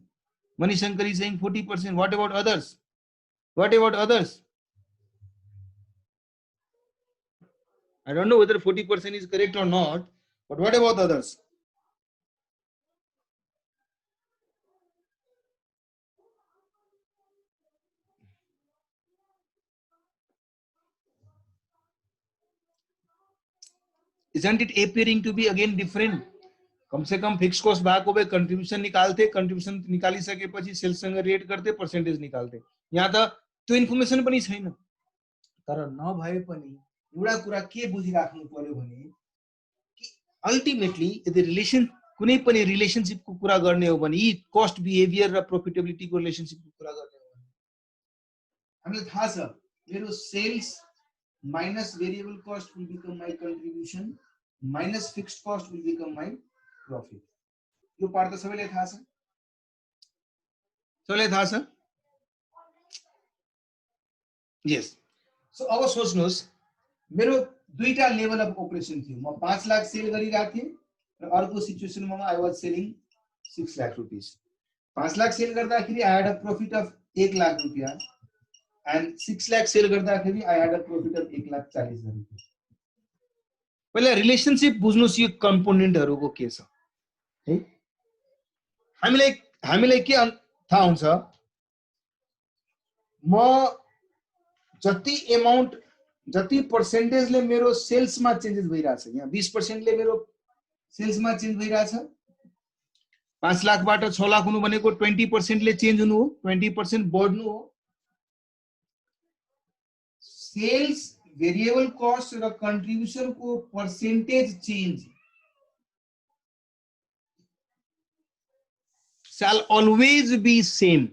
Manishankar is saying 40%. What about others? What about others? I don't know whether 40% is correct or not, but what about others? Isn't it appearing to be again different? Com say com fix cost भएको भए contribution निकाल्थे, contribution निकालिसकेपछि सेल्ससँग rate गर्थे, percentage निकाल्थे। यहाँ त त्यो information पनि छैन। तर नभए पनि एउटा कुरा के बुझिराख्नु पर्यो भने कि अल्टिमेटली यदि कुनै पनि रिलेसनशिपको कुरा गर्ने हो भने यी कस्ट बिहेभियर र प्रॉफिटेबिलिटीको रिलेसनशिपको कुरा गर्ने हो भने हामीलाई थाहा छ मेरो sales minus variable cost will become my contribution minus fixed cost will become my profit. यो पार्ट त सबैलाई थाहा छ, सबैलाई थाहा छ। यस। सो अब सोच्नुहोस्, मेरो दुईटा लेभल अफ ऑपरेशन थियो। म 5 लाख सेल गरिरहेको थिएँ र अर्को सिचुएसनमा I was selling 6 lakh rupees. 5 lakh sale गर्दाखेरि I had a profit of 1 lakh रुपैयाँ एन्ड 6 लाख सेल गर्दाखेरि I had a profit of 1,40,000 रुपैयाँ। पहिला रिलेशनशिप बुझ्नुस् यो कम्पोनेन्टहरुको के छ है। हामीलाई के थाहा हुन्छ, म जति अमाउन्ट जति पर्सेन्टेजले मेरो सेल्समा चेन्जेस भइरहेछ, यहाँ 20% ले मेरो सेल्समा चेन्ज भइरहेछ। 5 लाखबाट 6 लाख हुनु भनेको 20% ले चेन्ज हुनु हो, 20% बढ्नु हो। सेल्स वेरिएबल कस्ट र कन्ट्रिब्युसन को percentage change shall always be same।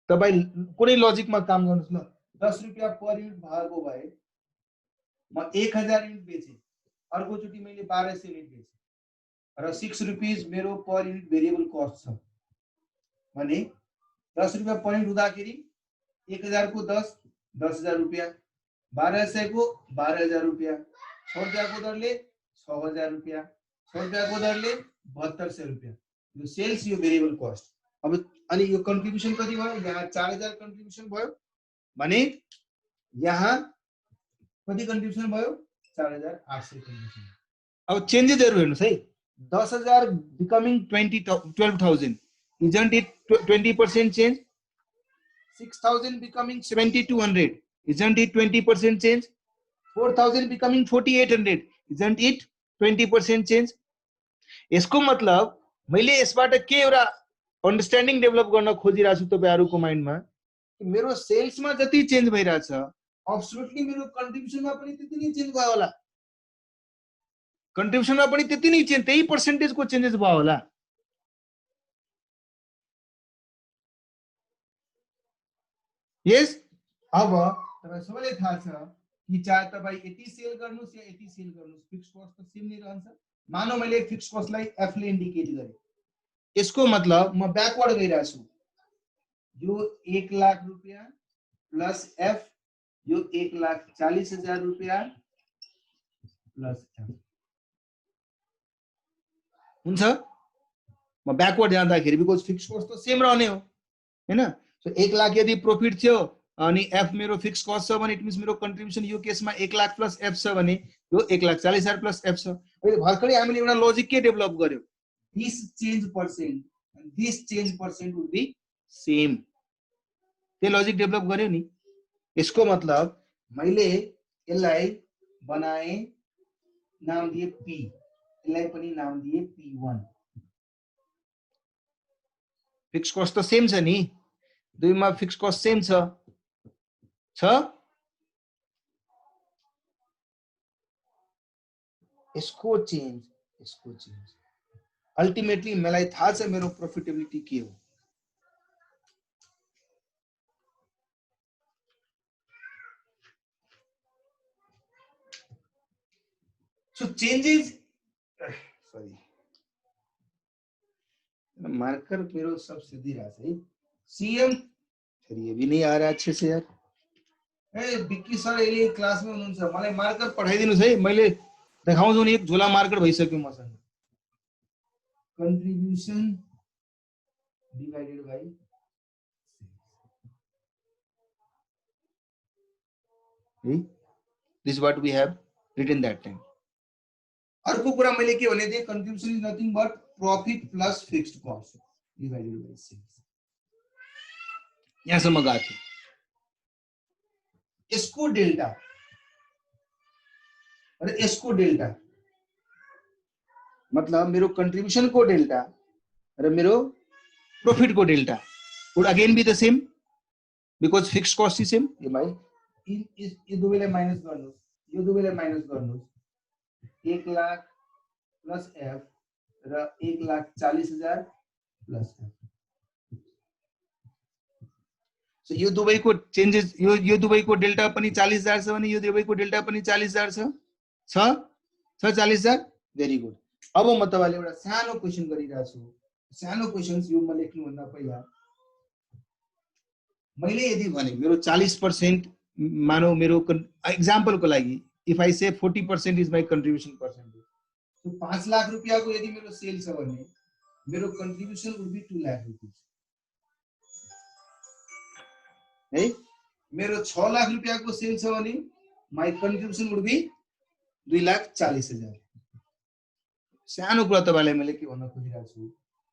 तपाई कुनै लजिकमा काम गर्नुस् ल, 10 रुपैयाँ पर युनिट भएको भए म 1000 युनिट बेचे, अर्को चोटी मैले 1200 युनिट बेचे र 6 रुपीज मेरो पर युनिट भेरिएबल कस्ट छ भने 10 रुपैयाँ पर युनिट हुँदाखेरि 1000 को 10 10,000 रुपैयाँ, 1200 को 12,000 रुपैयाँ, 6 रुपैयाँ को दरले 6,000 रुपैयाँ, 6 रुपैयाँ को दरले 7200 रुपैयाँ। यो सेल्स यो भेरिएबल कस्ट। अब अनि यो कन्ट्रिब्युसन कति भयो, यहाँ 4000 कन्ट्रिब्युसन भयो भने यहाँ कति कन्ट्रिब्युसन भयो, 4800 कन्ट्रिब्युसन। अब चेन्जेसहरु हेर्नुस् है, 10,000 becoming 12,000, isn't it 20% change? 6,000 becoming 7,200, isn't it 20% change? 4,000 becoming 4,800, isn't it 20% change? यसको मतलब मैले यसबाट के एउटा अन्डरस्ट्यान्डिङ डेभलप गर्न खोजिरहेको छु तपाईहरुको माइन्डमा कि मेरो सेल्समा जति चेन्ज भइराछ अब्सोल्युटली मेरो कन्ट्रिब्युसनमा पनि त्यति नै चेन्ज भयो होला, कन्ट्रिब्युसनमा पनि त्यति नै चेन्ज, त्यही पर्सेन्टेजको चेन्जेस भयो होला। यस। अब तपाई सबैले थाहा छ कि चाहे तपाई यति सेल गर्नुस् या यति सेल गर्नुस् फिक्स कस्ट त सेम नै रहन्छ। मानौ मैले फिक्स कस्टलाई एफ ले इन्डिकेट गरे, यसको मतलब म ब्याकवर्ड गइरहेको छु। यो 1 लाख रुपैयाँ प्लस एफ, यो 1,40,000 रुपैयाँ प्लस एफ हुन्छ। म ब्याकवर्ड जाँदाखेरि बिकज फिक्स कस्ट त सेम रहने हो हैन। सो 1 लाख यदि प्रॉफिट थियो अनि एफ मेरो फिक्स कस्ट छ भने इट मिन्स मेरो कन्ट्रिब्युसन यो केसमा 1 लाख प्लस एफ छ भने यो 1,40,000 प्लस एफ छ। अहिले भर्खरै हामीले एउटा लजिक के डेभलप गर्यो, this change percent and this change percent would be same. त्यो लजिक डेभलप गर्यो नि। यसको मतलब मैले यसलाई बनाए, नाम दिए पी, यसलाई पनि नाम दिए P1। फिक्स कस्ट त सेम छ नि, दुईमा फिक्स कस्ट सेम छ। यसको चेन्ज अल्टिमेटली मलाई थाहा छ मेरो प्रॉफिटेबिलिटी के हो। सो चेंजेस सॉरी मार्कर मेरो सब सीधी रहा है। सीएम फिर ये भी नहीं आ रहा अच्छे से यार। ए बिक्की सर ये क्लास में हुनुहुन्छ मलाई मार्कर पठाइदिनुस् है। मैले देखाउँछु नि एक झोला मार्कर भइसक्यो मसँग। Contribution divided by this what we have written that time. अर्को कुरा मैले के भने थिए contribution is nothing but profit plus fixed cost divided by sales. यहाँसम्म गएको थियो। यसको डेल्टा र यसको डेल्टा मतलब मेरो कंट्रीब्यूशन को डेल्टा र मेरो प्रॉफिट को delta would again be the same because fixed cost is same। ये भाइ यो दुवैलाई माइनस गर्नुस्, यो दुवैलाई माइनस गर्नुस्। 1 लाख प्लस एफ र 1,40,000 प्लस एफ। सो यो दुवैको चेन्जेस यो दुवैको डेल्टा पनि 40,000 छ भने यो दुवैको डेल्टा पनि 40,000 छ 40,000। Very good. अब म तपाईलाई एउटा सानो क्वेशन गरिरहेको छु। सानो क्वेशन्स यो म लेख्नु भन्दा पहिला मैले यदि भने मेरो 40% मानौ मेरो एक्जाम्पल को लागि if I say 40% is my contribution percentage. तो 5 लाख रुपया को यदि मेरो सेल छ भने मेरो contribution would be 2 lakh rupees है। मेरो 6 लाख रुपया को सेल छ भने माई कंट्रीब्यूशन वुड बी 2,40,000। सानो कुरा तपाईलाई मैले के भन्न खोजिरहेको छु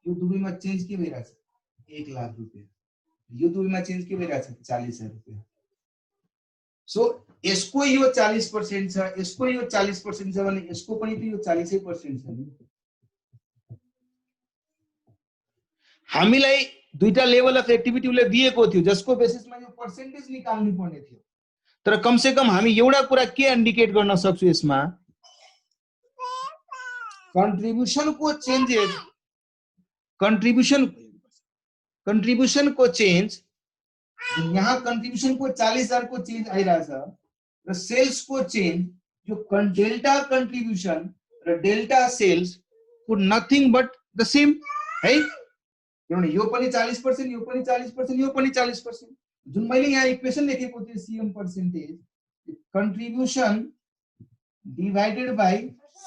यो दुवैमा चेन्ज के भइरहेछ 1 लाख रुपया। यो दुवैमा चेन्ज के भइरहेछ 40,000 रुपया। सो यसको यो 40% छ यसको यो 40% छ भने यसको पनि त यो 40% छ नि। हामीलाई दुईटा लेभल अफ एक्टिभिटी उले दिएको थियो जसको बेसिसमा यो पर्सेन्टेज निकाल्नु पर्ने थियो। तर कम से कम हामी एउटा कुरा के इन्डिकेट गर्न सक्छौ यसमा कंट्रीब्यूशन को चेन्जेस कंट्रीब्यूशन को चेंज यहाँ कंट्रीब्यूशन को 40,000 को चेंज आइरहेछ र सेल्स को चेंज जो डेल्टा कंट्रीब्यूशन र डेल्टा सेल्स को नथिङ बट द सेम है। किनभने यो पनि 40% यो पनि 40% यो पनि 40%। जुन मैले यहाँ इक्वेसन लेखेको थिए CM percentage contribution divided by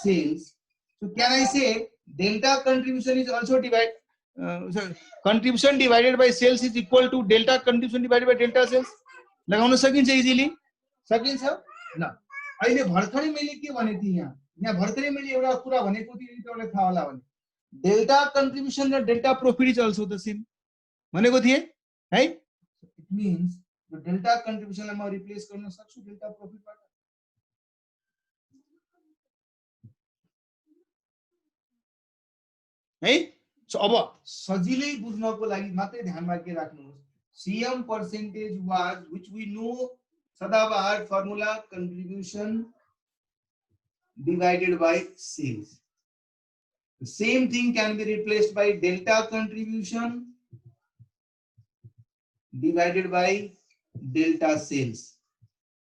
sales. So can I say delta contribution is also contribution divided by sales is equal to delta contribution divided by delta sales? लगाउन सकिन्छ इजिली सकिन्छ ल। अहिले भर्खरै मैले के भने थिए यहाँ भर्खरै मैले एउटा कुरा भनेको थिए तपाईलाई थाहा होला भने डेल्टा कंट्रिब्यूशन र delta profit is also the same भनेको थिए है। इट मीन्स यो डेल्टा कंट्रिब्यूशनलाई म रिप्लेस गर्न सक्छु डेल्टा प्रॉफिटबाट है। सो अब सजिलै बुझ्नको लागि मात्रै ध्यानमा के राख्नुहोस् CM percentage was which we know सदाबहार formula contribution divided by sales. The same thing can be replaced by delta contribution divided by delta sales।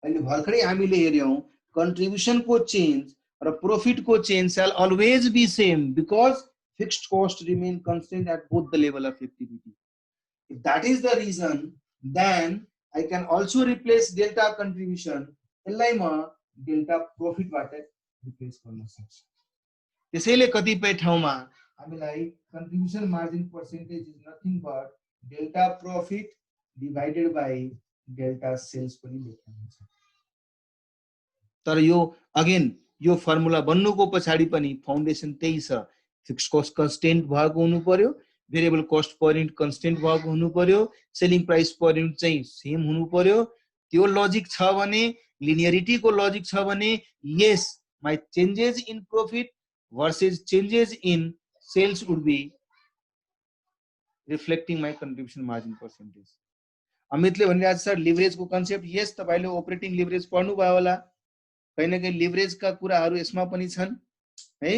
अहिले भर्खरै हामीले हेर्यौं कंट्रीब्यूशन को चेंज र प्रॉफिट को change shall always be same because fixed cost remain constant at both the level of activity। If that is the reason then I can also replace delta contribution यसलाई म delta profit बाट replace गर्न सक्छु। त्यसैले कतिपय ठाउँमा हामीलाई contribution margin percentage is nothing but delta profit divided by delta sales पनि लेख्नु हुन्छ। तर यो अगेन यो फर्मुला बन्नुको पछाडी पनि फाउन्डेसन त्यही छ। फिक्स्ड कस्ट कन्स्टेन्ट भएको हुनु पर्यो, variable cost per unit constant भएको हुनु पर्यो, सेलिङ प्राइस पर युनिट चाहिँ सेम हुनु पर्यो। त्यो लजिक छ भने लिनियरिटी को लजिक छ भने यस my changes in profit versus changes in sales would be reflecting my contribution margin percentage। अमितले भनिरहेको छ सर लिभरेज को कन्सेप्ट यस तपाईले अपरेटिङ लिभरेज पढ्नु भयो होला कहीं न कहीं लिभरेज का कुराहरु यसमा पनि छन्। है।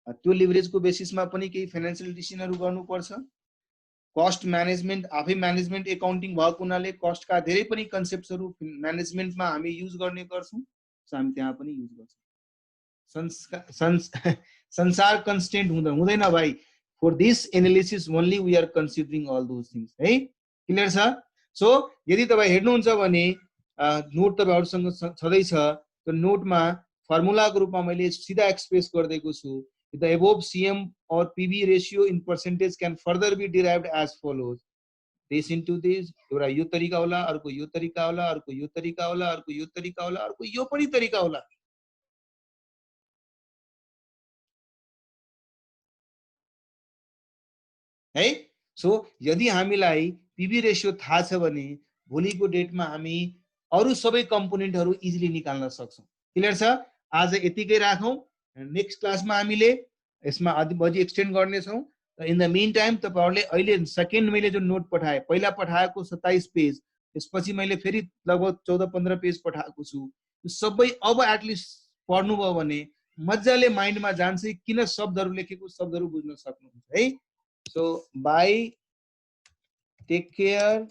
त्यो लिभरेजको बेसिसमा पनि केही फाइनान्शियल डिसिजनहरु गर्नुपर्छ। कस्ट म्यानेजमेन्ट आफै म्यानेजमेन्ट एकाउन्टिङ भएको हुनाले कस्टका धेरै पनि कन्सेप्ट्सहरु म्यानेजमेन्टमा हामी युज गर्ने गर्छौं, सो हामी त्यहाँ पनि युज गर्छौं। संसार कन्स्टेन्ट हुँदैन भाइ, for this analysis only we are considering all those things है। क्लियर छ? सो यदि तपाई हेर्नुहुन्छ भने नोट तपाईहरुसँग छँदैछ, त्यो नोटमा फर्मुलाको रूपमा मैले सिधा एक्सप्रेस गर्दैको छु। The above CM or PB ratio in percentage can further be derived as follows. This into this, एउटा यो तरिका होला, अर्को यो तरिका होला, अर्को यो तरिका होला, अर्को यो तरिका होला, अर्को यो पनि तरिका होला है। सो यदि हामीलाई PB रेशियो थाहा छ भने भोलिको डेटमा हामी अरु सबै कम्पोनेन्टहरु इजिली निकाल्न सक्छौं। क्लियर छ? आज यतिकै राखौं, नेक्स्ट क्लासमा हामीले यसमा अझै एक्सटेन्ड गर्ने छौं। इन द मीन टाइम तपाईहरुले अहिले सेकेन्ड मैले जो नोट पठाए, पहिला पठाएको 27 पेज, त्यसपछि मैले फेरि लगभग 14-15 पेज पठाएको छु। यो सबै अब एटलिस्ट पढ्नुभयो भने मज्जाले माइन्डमा जान्छ, किन शब्दहरु लेखेको शब्दहरु बुझ्न सक्नुहुन्छ है। So bye, take care.